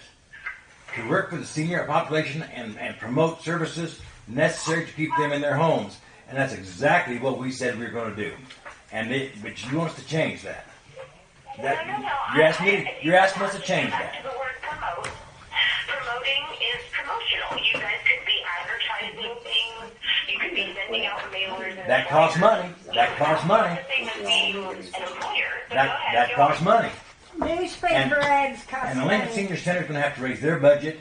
To work for the senior population and promote services necessary to keep them in their homes. And that's exactly what we said we were going to do. But you want us to change that. No. You're asking us to change Back that. to the word promote. Promoting is promotional. You guys could be advertising things. You could be sending out mailers. And That costs money. That costs money. The same as being an employer. So That costs money. Newspaper ads cost And the Lincoln money. Senior Center is going to have to raise their budget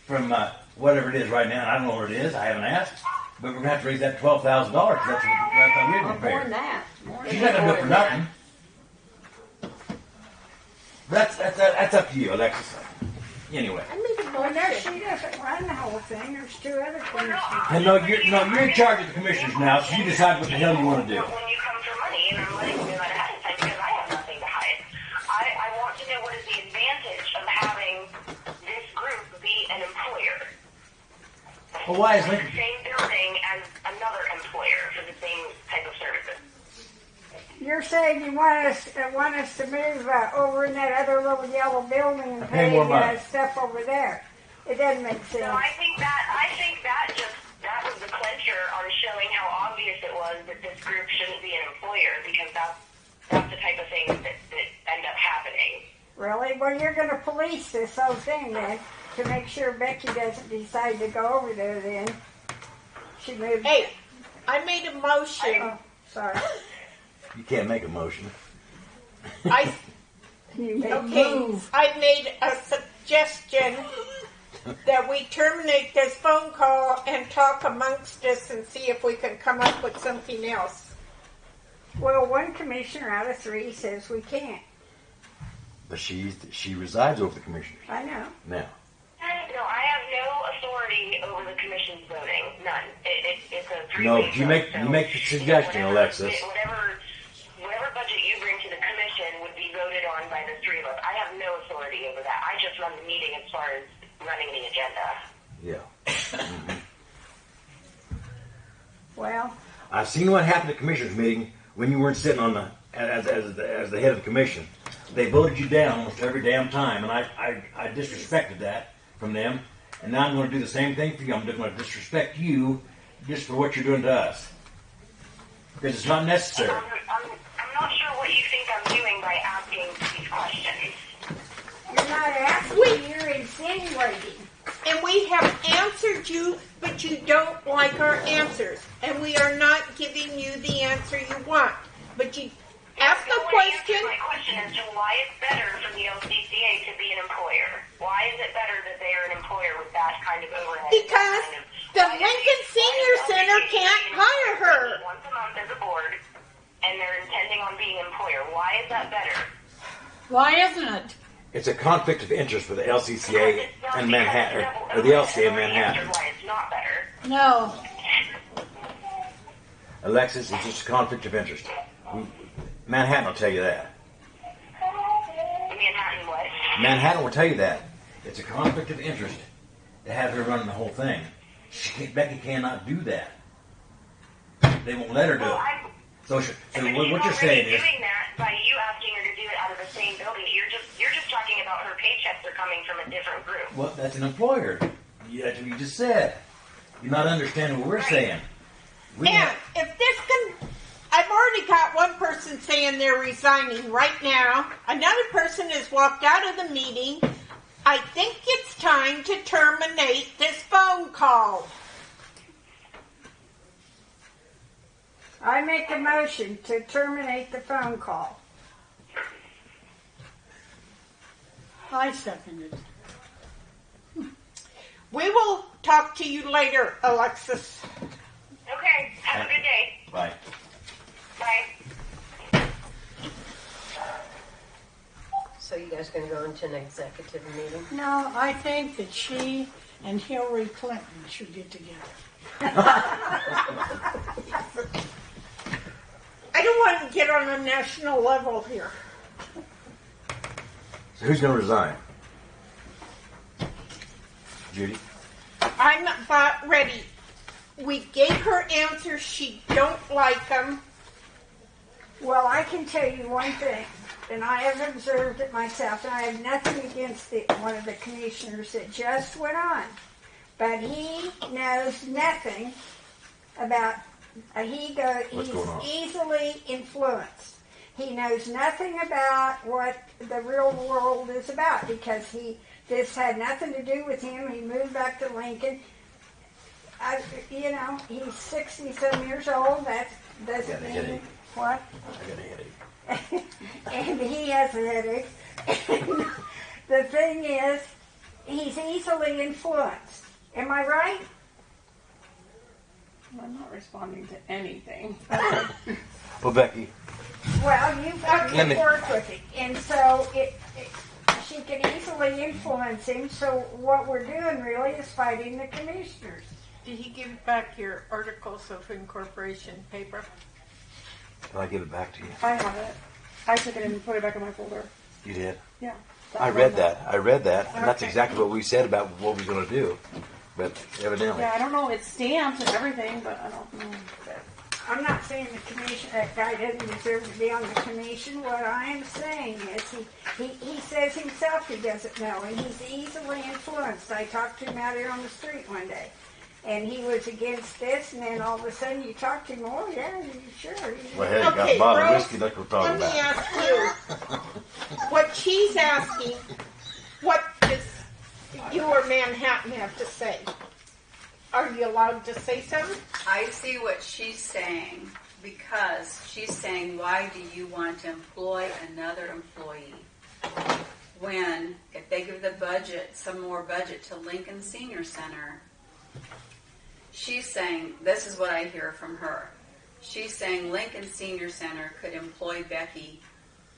from whatever it is right now. And I don't know what it is. I haven't asked. But we're going to have to raise that $12,000 because that's what we're going to More than pay. that. She's not going to do it for nothing. But that's up to you, Alexis. Anyway. Well, no, she doesn't run the whole thing. There's two other commissioners. And you're in charge of the commissioners now, so you decide what the hell you want to do. When you come for money, and I'm letting you know that ahead of time because I have nothing to hide. I want to know what is the advantage of having this group be an employer. Well, why is In the Lincoln? same building as another employer for the same type of services. You're saying you want us to move over in that other little yellow building and Pay more money. stuff over there. It doesn't make sense. So I think that was the clincher on showing how obvious it was that this group shouldn't be an employer because that's the type of things that end up happening. Really? Well, you're going to police this whole thing then to make sure Becky doesn't decide to go over there then. She moved. Hey, I made a motion. Oh, sorry. You can't make a motion. You may Okay, move. I made a suggestion that we terminate this phone call and talk amongst us and see if we can come up with something else. Well, one commissioner out of three says we can't. But she resides over the commissioners I know. now. No, I have no authority over the commission's voting. None. It's a three-way No, vote. you make the suggestion, Alexis. Whatever budget you bring to the commission would be voted on by the three of us. I have no authority over that. I just run the meeting as far as running the agenda. Yeah. Well, I've seen what happened at the commissioners meeting when you weren't sitting on as the head of the commission. They voted you down almost every damn time, and I disrespected that from them. And now I'm going to do the same thing for you. I'm going to disrespect you just for what you're doing to us. Because it's not necessary. I'm not sure what you think I'm doing by asking these questions. you're not asking, you're insinuating. And we have answered you, but you don't like our answers. And we are not giving you the answer you want. But you ask a question. My question is why it's better for the LCCA to be an employer. Why is it better that they are an employer with that kind of overhead? Because the Lincoln Senior Center can't hire her. Once a month as a board, and they're intending on being an employer. Why is that better? Why isn't it? It's a conflict of interest for the LCCA and Manhattan, or the LCA in Manhattan. Why it's not better. No. Alexis, it's just a conflict of interest. Manhattan will tell you that. Manhattan what? Manhattan will tell you that. It's a conflict of interest to have her running the whole thing. Becky cannot do that. They won't let her do it. So what you're saying is, doing that by you asking her to do it out of the same building. You're just talking about her paychecks are coming from a different group. well, that's an employer. That's what you just said. You're not understanding what we're saying. And if this can, I've already got one person saying they're resigning right now. Another person has walked out of the meeting. I think it's time to terminate this phone call. I make a motion to terminate the phone call. I second it. We will talk to you later, Alexis. Okay. Have a good day. Bye. Bye. So you guys going to go into an executive meeting? No, I think that she and Hillary Clinton should get together. get on a national level here. So who's going to resign? Judy? I'm about ready. We gave her answers. She don't like them. Well, I can tell you one thing, and I have observed it myself, and I have nothing against one of the commissioners that just went on, but he knows nothing about. He's going on? easily influenced. He knows nothing about what the real world is about because this had nothing to do with him. He moved back to Lincoln. He's 60-some years old. That doesn't Got a mean headache. what. I got a headache. And he has a headache. The thing is, he's easily influenced. Am I right? I'm not responding to anything. Well, Becky, Well, you've Let me- worked with it, and so she can easily influence him. So what we're doing really is fighting the commissioners. Did he give back your articles of incorporation paper? can I give it back to you? I have it. I took it and put it back in my folder. You did? Yeah. I read that. And that's Okay. exactly what we said about what we're going to do. But evidently, Yeah, I don't know. It's stamped and everything, but I don't know. I'm not saying the commission, that guy doesn't deserve to be on the commission. What I am saying is he says himself he doesn't know, and he's easily influenced. I talked to him out here on the street one day, and he was against this, and then all of a sudden you talk to him, oh yeah, you sure? well, hey, you got Okay, a bottle of Rose, whiskey like we're talking let me about. ask you. What she's asking, what does you or Manhattan have to say? Are you allowed to say something? I see what she's saying because she's saying, why do you want to employ another employee when if they give the budget, some more budget to Lincoln Senior Center, she's saying, this is what I hear from her. She's saying Lincoln Senior Center could employ Becky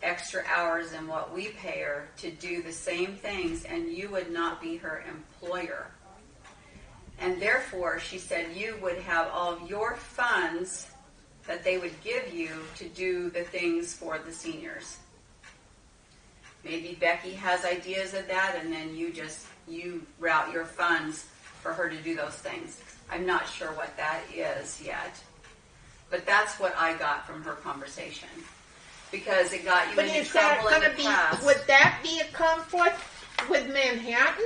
extra hours than what we pay her to do the same things, and you would not be her employer. And therefore, she said you would have all of your funds that they would give you to do the things for the seniors. Maybe Becky has ideas of that, and then you route your funds for her to do those things. I'm not sure what that is yet, but that's what I got from her conversation. Because it got you But into is that trouble in going the to past. be? Would that be a conflict with Manhattan?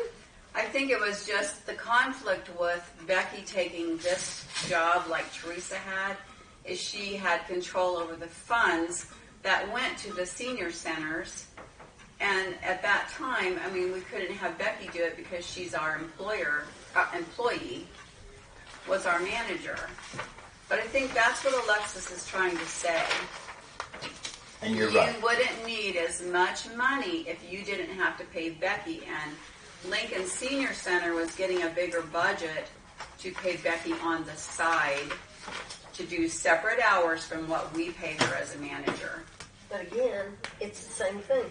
I think it was just the conflict with Becky taking this job like Teresa had, is she had control over the funds that went to the senior centers. And at that time, I mean, we couldn't have Becky do it because she's our employee, was our manager. But I think that's what Alexis is trying to say. And you're You right. wouldn't need as much money if you didn't have to pay Becky, and Lincoln Senior Center was getting a bigger budget to pay Becky on the side to do separate hours from what we pay her as a manager. But again, it's the same thing.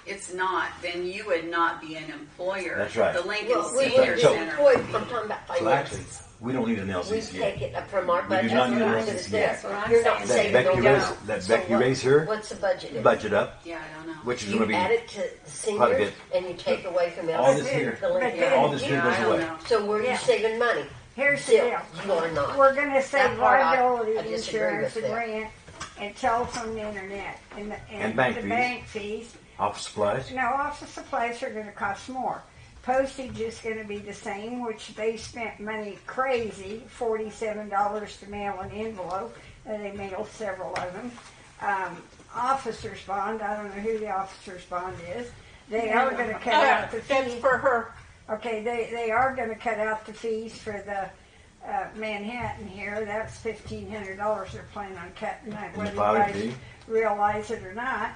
It's not. Then you would not be an employer. That's right. The Lincoln Well, we Senior would be Center employed would be. from talking about So actually, finances. we don't need an We LCCA. take it up from our We do budget. not need and an put it LCCA. there. That's what I'm You're not saying. That saving Becky no raise, dollars. that So Becky what- raise her What's the budget? budget up, Yeah, I don't know. which is You going to add be it to the quite a seniors bit. and you take away from All this else. here, The Lincoln Yeah. all this here Yeah, goes I don't away. know. So where are you Yeah. saving money? Here's the Still, deal. you are not. We're going to save That part I liability disagree insurance with and that. rent and telephone and internet and And bank the fees. bank fees. Office supplies. No, office supplies are going to cost more. Postage is going to be the same, which they spent money crazy, $47 to mail an envelope, and they mailed several of them. Officer's bond, I don't know who the officer's bond is. They are going to cut out the That's fees. for her. Okay, they are going to cut out the fees for the Manhattan here. That's $1,500 they're planning on cutting that, And the whether you filing guys fee. realize it or not.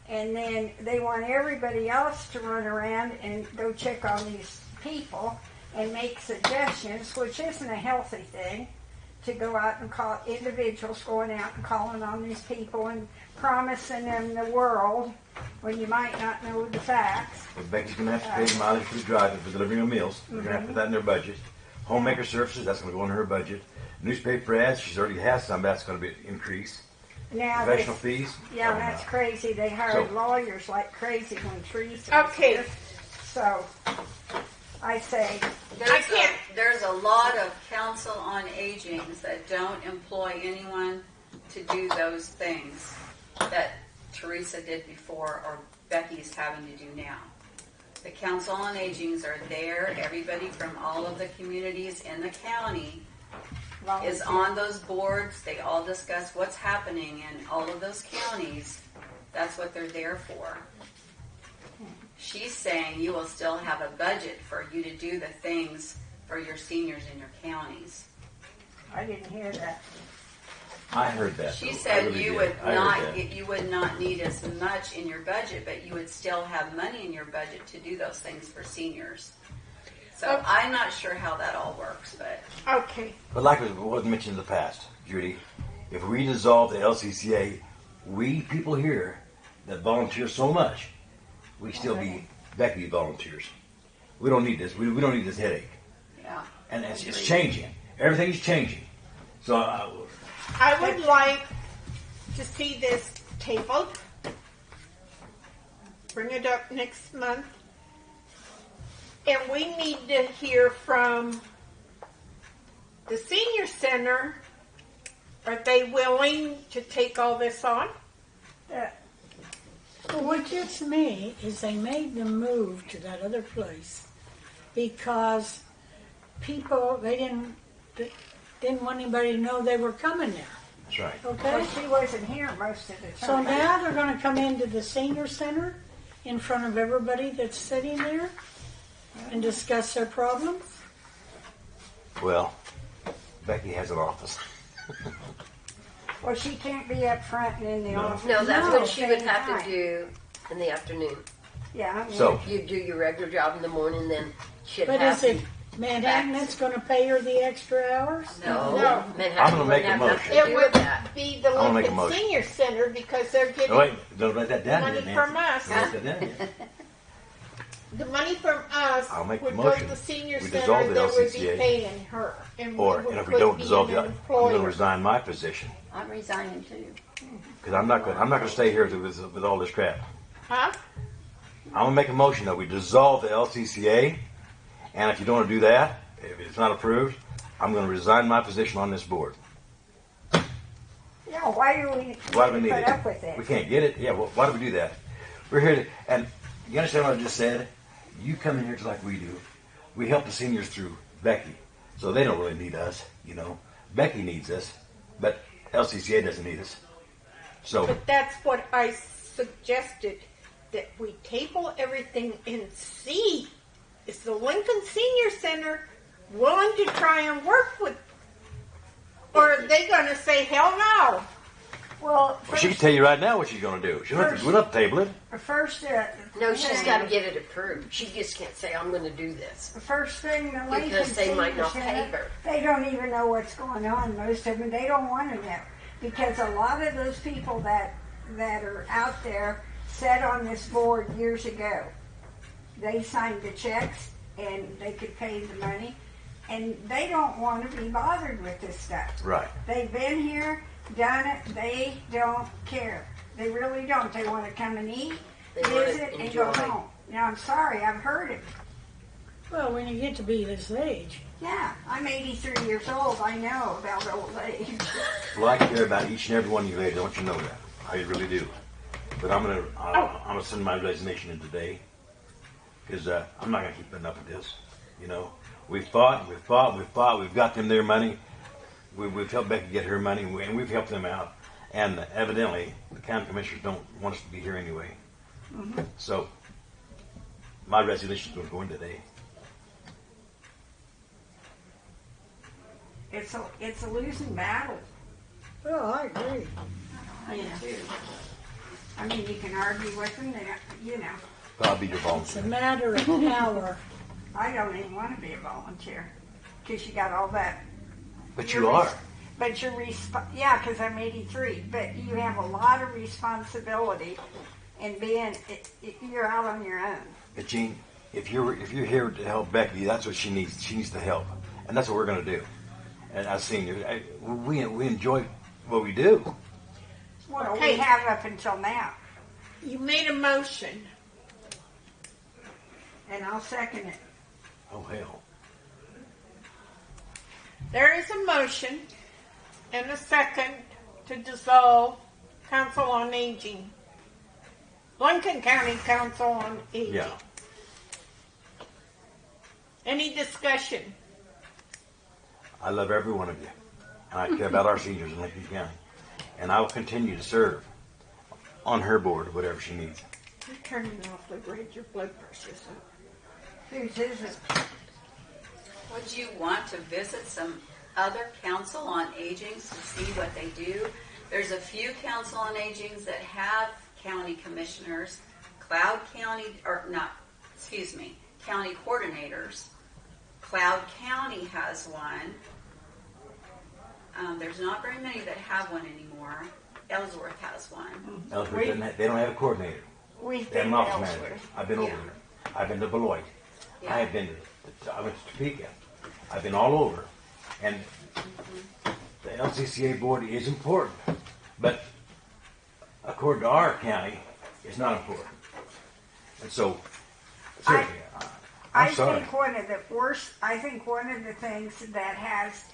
And then they want everybody else to run around and go check on these people and make suggestions, which isn't a healthy thing, to go out and call individuals going out and calling on these people and promising them the world when you might not know the facts. But Becky's going to have to pay the mileage for the driving, for delivering of meals. They're going to have to put that in their budget. Homemaker services, that's going to go in her budget. Newspaper ads, she's already has some, that's going to be increased. Now, professional this, fees. yeah, Oh, that's no. crazy. They hired So- lawyers like crazy when Teresa was Okay. here. So, I say, I can't. There's a lot of council on agings that don't employ anyone to do those things that Teresa did before or Becky's having to do now. The council on agings are there. Everybody from all of the communities in the county is on those boards. They all discuss what's happening in all of those counties. That's what they're there for. She's saying you will still have a budget for you to do the things for your seniors in your counties. I didn't hear that. I heard that. She though. I said really you did. would I heard not that. you would not need as much in your budget, but you would still have money in your budget to do those things for seniors. So Okay. I'm not sure how that all works, but Okay. But like it was mentioned in the past, Judy, if we dissolve the LCCA, we people here that volunteer so much, we still be Becky volunteers. We don't need this. We don't need this headache. yeah. And it's changing. Everything's changing. So I would like to see this tabled. Bring it up next month. And we need to hear from the senior center. Are they willing to take all this on? Well, what gets me is they made them move to that other place because people, they didn't want anybody to know they were coming there. that's right. Okay? Well, she wasn't here most of the So time. now they're going to come into the senior center in front of everybody that's sitting there and discuss their problems. Well, Becky has an office. Well, she can't be up front and in the No. office. No, that's No, what she would same have time. to do in the afternoon. Yeah. I mean, So You do your regular job in the morning, then she'd But have is it Manhattan that's going to pay her the extra hours? No, No. Manhattan I'm gonna make wouldn't a have motion. nothing to It do would with that. be the I'll make a Lincoln motion. Senior Center because they're getting Oh, wait, don't write that down money yet, Nancy. from us. Don't write that down yet. The money from us I'll make the would go to motion. the senior We center dissolve the that would be LCCA. paying her. And Or, would and if we quit don't being dissolve an the, I'm going to employer. resign my position I'm resigning too. because I'm not going to stay here with all this crap. Huh? I'm going to make a motion that we dissolve the LCCA, and if you don't want to do that, if it's not approved, I'm going to resign my position on this board. Yeah, why do we Why do we need put it? up with it? We can't get it. Yeah, well, why do we do that? We're here to, and you understand what I just said? You come in here just like we do. We help the seniors through Becky, so they don't really need us, you know. Becky needs us, but LCCA doesn't need us. So, But that's what I suggested, that we table everything and see, is the Lincoln Senior Center willing to try and work with, or are they going to say, hell no? Well, well, she can tell you right now what she's going to do. She don't have to, we don't have to table it. first, No, she's got to get it approved. She just can't say, I'm going to do this. the first thing the Lincoln Because they might Senior not pay Center, her. they don't even know what's going on. Most of them, they don't want to know because a lot of those people that are out there sat on this board years ago. They signed the checks and they could pay the money, and they don't want to be bothered with this stuff. Right. They've been here, done it. They don't care. They really don't. They want to come and eat, They want to visit, and go enjoy. home. Now, I'm sorry, I've heard it. Well, when you get to be this age, Yeah, I'm 83 years old. I know about old age. Well, I care about each and every one of you ladies. I want you to know that. I really do. But I'm gonna send my resignation in today because I'm not gonna keep putting up with this. You know, we've fought. We've got them their money. We've helped Becky get her money, and we've helped them out. And evidently, the county commissioners don't want us to be here anyway. Mm-hmm. So my resignation is going to go in today. It's a losing battle. well, I agree. I do too. I mean, you can argue with them. You know, I'll be your It's a volunteer. matter of power. I don't even want to be a volunteer because you got all that. But you are. But you're yeah, because I'm 83. But you have a lot of responsibility, and you're out on your own. But Gene, if you're here to help Becky, that's what she needs. She needs the help, and that's what we're going to do. And as seniors, we enjoy what we do. Well, Okay. we have up until now, You made a motion. and I'll second it. Oh, hell. There is a motion and a second to dissolve Council on Aging. Lincoln County Council on Aging. Yeah. Any discussion? I love every one of you. And I care about our seniors in Lincoln County. And I will continue to serve on her board, whatever she needs. You're turning awfully red. Your blood pressure's up. Whose is it? Would you want to visit some other council on agings to see what they do? There's a few council on agings that have county commissioners, Cloud County, or not, excuse me, county coordinators. Cloud County has one. There's not very many that have one anymore. Ellsworth has one. Ellsworth doesn't have, they don't have a coordinator. We've They have been an office elsewhere. manager. I've been over Yeah. there. I've been to Beloit. Yeah. I have been I went to Topeka. I've been all over. And the LCCA board is important. But according to our county, it's not important. And so, seriously, I'm sorry. think one of the things that has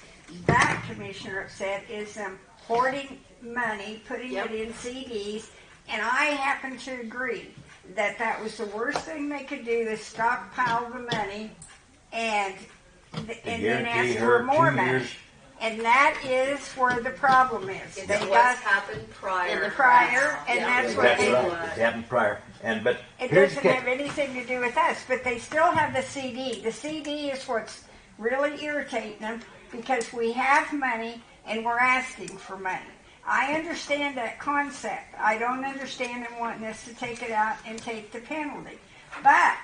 that commissioner upset is them hoarding money, putting it in CDs, and I happen to agree that was the worst thing they could do, is stockpile the money and then guarantee ask her for more 2 money. years. And that is where the problem is. It's They what's got happened prior. and Yeah. that's what Exactly they right. It's happened prior. But It here's the doesn't catch. have anything to do with us, but they still have the CD. The CD is what's really irritating them because we have money and we're asking for money. I understand that concept. I don't understand them wanting us to take it out and take the penalty. But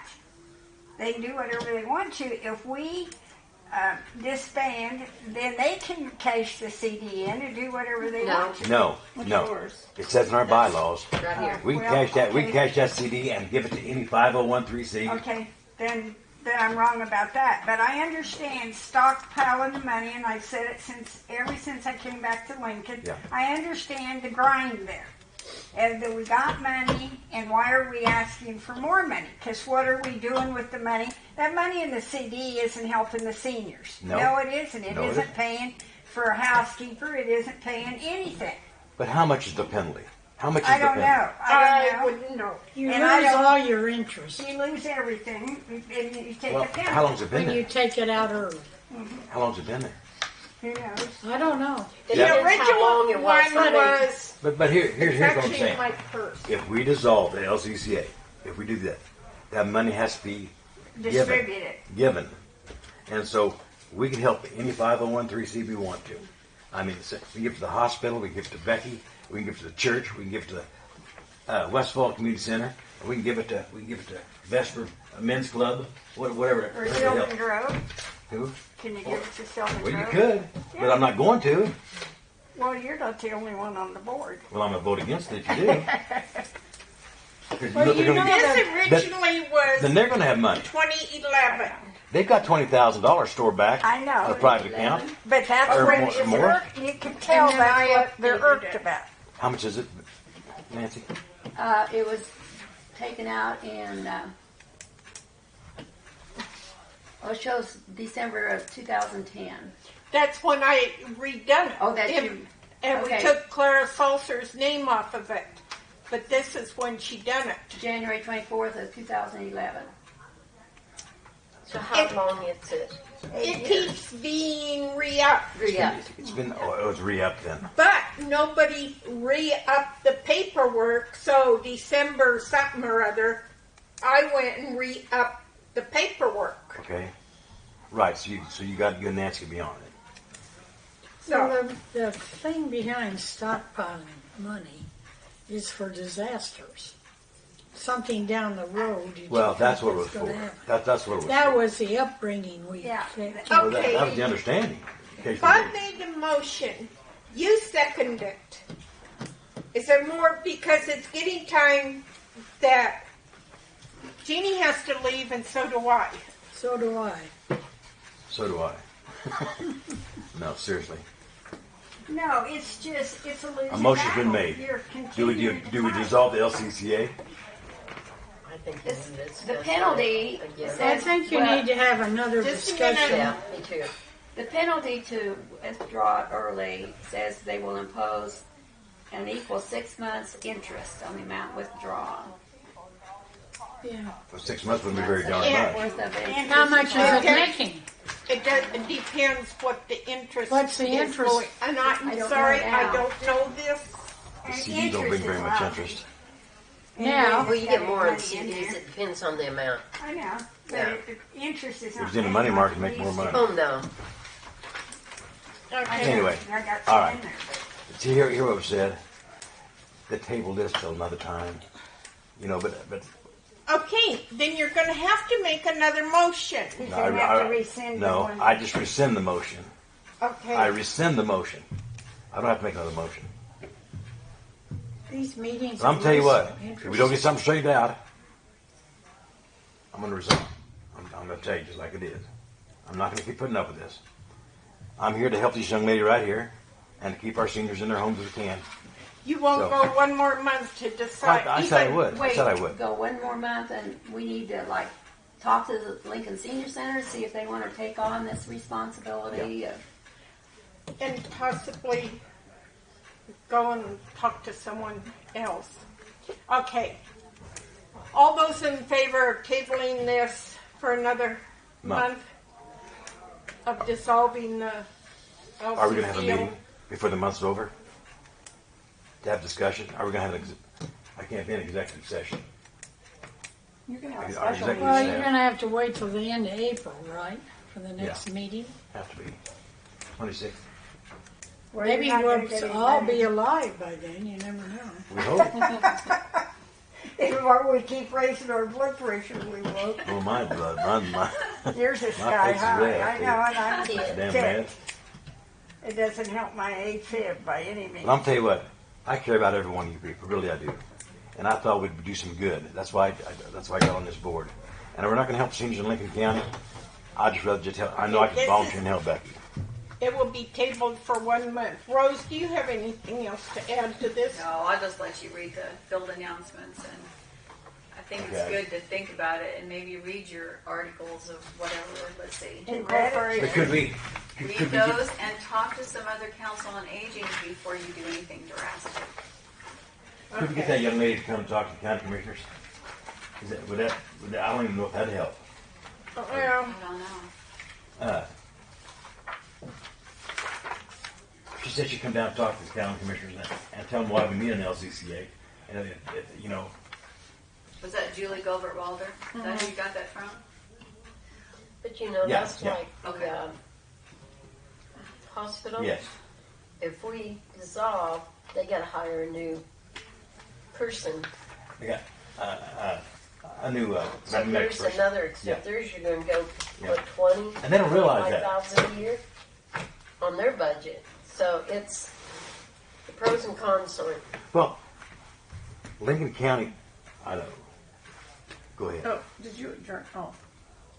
they can do whatever they want to. If we disband, then they can cash the CD in and do whatever they want to. No. yours? It says in our bylaws, Right here. we can Well, cash that. We can okay. cash that CD and give it to any 501(c)(3). Okay, then I'm wrong about that. But I understand stockpiling the money, and I've said it ever since I came back to Lincoln. Yeah. I understand the grind there. And that we got money, and why are we asking for more money? Because what are we doing with the money? That money in the CD isn't helping the seniors. No. it isn't. It No, it isn't isn't. paying for a housekeeper. It isn't paying anything. But how much is the penalty? How much is I the don't penalty? know. I don't know. wouldn't know. You And I lose don't- all your interest You lose everything, and you take Well, a penalty. how long's it been when you there? take it out early. How long's it been there? Who knows? I don't know. The Yeah. original How long it was. one was But here's what I'm actually saying. my purse. If we dissolve the LCCA, if we do that, that money has to be Distribute given. And so we can help any 501(c) we want to. I mean, we can give it to the hospital, we can give it to Becky, we can give it to the church, we can give it to the Westfall Community Center, and we can give it to Vesper Men's Club, whatever. Or whatever Sylvan help. Grove. Who? Can you give it to Sylvan Well, you Grove? could, but I'm not going to. Well, you're not the only one on the board. Well, I'm going to vote against it if you do. 'Cause Well, they're you gonna know get- This originally was then they're going to have money. 2011. They've got $20,000 stored back I know. in a private account. But that's Or when more- it's more? irked. You can tell And then I that's what they're updated irked it. about. How much is it, Nancy? It was taken out in, it shows December of 2010. That's when I redone it. Oh, that's And- you. And we Okay. took Clara Salser's name off of it. But this is when she done it. January 24th of 2011. So how long is it? It keeps being re-upped. It's been, it was re-upped then. But nobody re-upped the paperwork, so December something or other, I went and re-upped the paperwork. Okay. Right, so you got you and Nancy to be on it. So, Well, the thing behind stockpiling money is for disasters. Something down the road. you Well, just that's think what it was it's for. gonna happen. That's what it was That for. was the upbringing we Yeah. kept. Well, okay. that was the understanding. In case Bob you didn't. made the motion. You second it. Is there more? Because it's getting time that Jeannie has to leave and so do I. So do I. So do I. No, seriously. No, it's just, it's a losing A motion's been battle. made. You're Do we continuing to do we fight. dissolve the LCCA? I think This- we need to discuss the penalty that again. says- I think you Well, need to have another just a minute. discussion. Yeah, me too. The penalty to withdraw early says they will impose an equal 6 months interest on the amount withdrawn. Yeah. For 6 months would be very darn Yeah. much. Worth of interest. How much is it Okay. making? It depends what the interest What's the is interest? going. And I I'm don't sorry, know I now. don't know this. The And CDs don't bring interest very is much low. interest. Now, Well, you get Got more in money in CDs. there. It depends on the amount. I know, but Yeah. the interest is If not. it's in the paying money like market, it make more used to. money. Oh no. Okay. Anyway, I got all some right. in there. See, here what was said. The table this till another time. You know, but Okay, then you're going to have to make another motion. He's no, gonna have to rescind the no, one. I just rescind the motion. Okay. I rescind the motion. I don't have to make another motion. these meetings. But I'm are tell you what, losing if we don't get interest. something straightened out, I'm going to resign. I'm going to tell you just like it is. I'm not going to keep putting up with this. I'm here to help this young lady right here and to keep our seniors in their homes if we can. You won't So- go one more month to decide. I said I Even- would. I Wait, said I would. go one more month and we need to like talk to the Lincoln Senior Center, see if they want to take on this responsibility of And possibly go and talk to someone else. Okay. All those in favor of tabling this for another month of dissolving the LCCO? Are we going to have a meeting before the month's over to have discussion? Are we going to have I can't be in executive session. You're gonna have a Our special executive meeting. Well, session you're going to have to wait till the end of April, right, for the next meeting? have to be 26th. Well, Maybe you're not we'll gonna get any all money. be alive by then. You never know. We hope. The more we keep raising our blood pressure, we will. Oh, my blood. My Yours is My sky face is high. red, I know, and I'm damn sick. bad. It doesn't help my AFib by any means. But I'm tell you what, I care about every one of you people. Really, I do. And I thought we'd do some good. That's why I got on this board. And we're not going to help seniors in Lincoln County. I'd just rather just help. I know I can volunteer and help Becky. It will be tabled for 1 month. Rose, do you have anything else to add to this? No, I'll just let you read the field announcements, and I think it's Okay. good to think about it and maybe read your articles of whatever. Let's see. Incorporate. But could we? Read Could we those and talk to some other council on aging before you do anything drastic. Could we get that young lady to come talk to the county commissioners? Would that? I don't even know if that'd help. Well, I don't know. Uh, she said she'd come down and talk to the county commissioners and tell them why we need an LCCA. And you know, Was that Julie Gilbert Walder? Is that who you got that from? But you know, Yeah, that's yeah. like the Okay. hospital. yes, If we dissolve, they got to hire a new person. they got a new So medical there's person. another. So Yeah. there's you're going to go Yeah. what 20, And they don't realize that. 25,000 a year on their budget. So it's the pros and cons on it. Well, Lincoln County, I don't know. Go ahead. Oh, did you adjourn? Oh.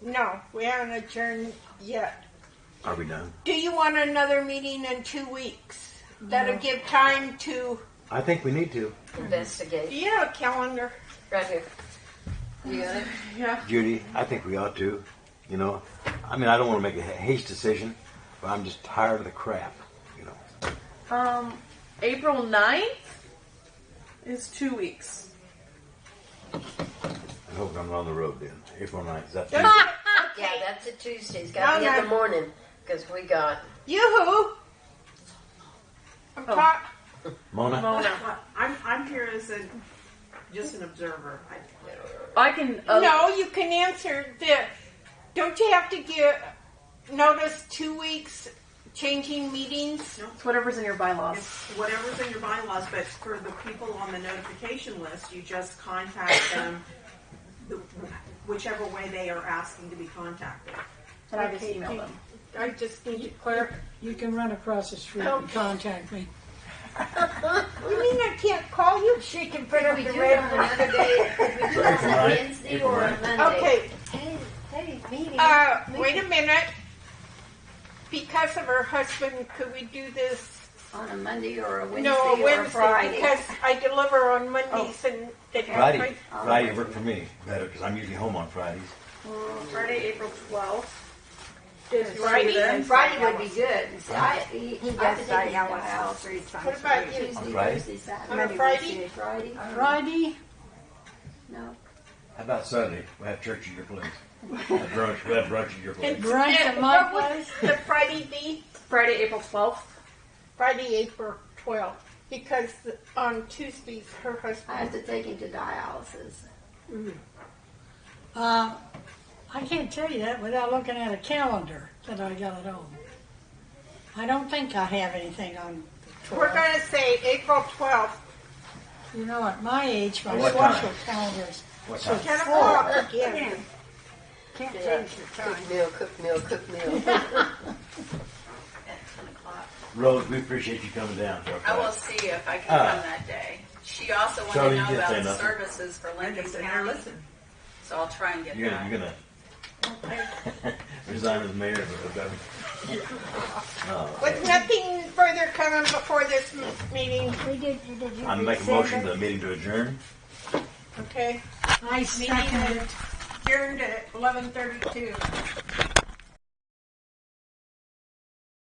no, we haven't adjourned yet. Are we done? Do you want another meeting in 2 weeks? That'll give time to, I think we need to. Investigate. yeah, calendar. Right here. You got it? Yeah. Judy, I think we ought to. You know, I mean, I don't want to make a haste decision, but I'm just tired of the crap. You know. April 9th is 2 weeks. I hope I'm on the road then. April 9th. Is that Don't Tuesday? you- Yeah, that's a Tuesday. It's got to be No, in no. the morning because we got. Yoo-hoo! I'm caught. Mona? Mona. I'm here as just an observer. I can. No, you can answer the. Don't you have to give notice 2 weeks changing meetings? It's whatever's in your bylaws. It's whatever's in your bylaws, but for the people on the notification list, you just contact them whichever way they are asking to be contacted. And I just email them. I just need to clear. You can run across the street and contact me. You mean I can't call you? She can put up we the do red have one. another day. We do have a Wednesday or a Monday. Okay, Hey, meeting. wait a minute. Because of her husband, could we do this On a Monday or a Wednesday No, or a Wednesday, Friday? because I deliver on Mondays and they Friday work for me better because I'm usually home on Fridays. Friday, April 12th. Does Friday, Friday? Friday would be good. See, He I does could that take dialysis dialysis 3 times What a about week. you? Tuesday, Friday? Thursday, Saturday. On a Monday, Friday? Wednesday, Friday? Friday, No. How about Sunday? We'll have church at your place. We'll have brunch at your place. And brunch and at my what would place. the Friday be? Friday, April 12th. Friday, April 12th. Because on Tuesdays, her I have husband. to take him to dialysis. I can't tell you that without looking at a calendar that I got at home. I don't think I have anything on the 12th. We're going to say April 12th, You know, at my age, my What social time? calendars. What so time? 10 full. o'clock again. Can't Yeah. change the time. Cook meal. 10 o'clock. Rose, we appreciate you coming down to our I will class. see if I can come that day. She also wanted Charlie, to you know didn't about say the nothing. services for I'm Lincoln just sitting there County, listening. so I'll try and get You're that. gonna resign as mayor of the government. With nothing further coming before this meeting, Did you I'm making a motion the meeting to adjourn. okay? I second it. Adjourned at 11:32.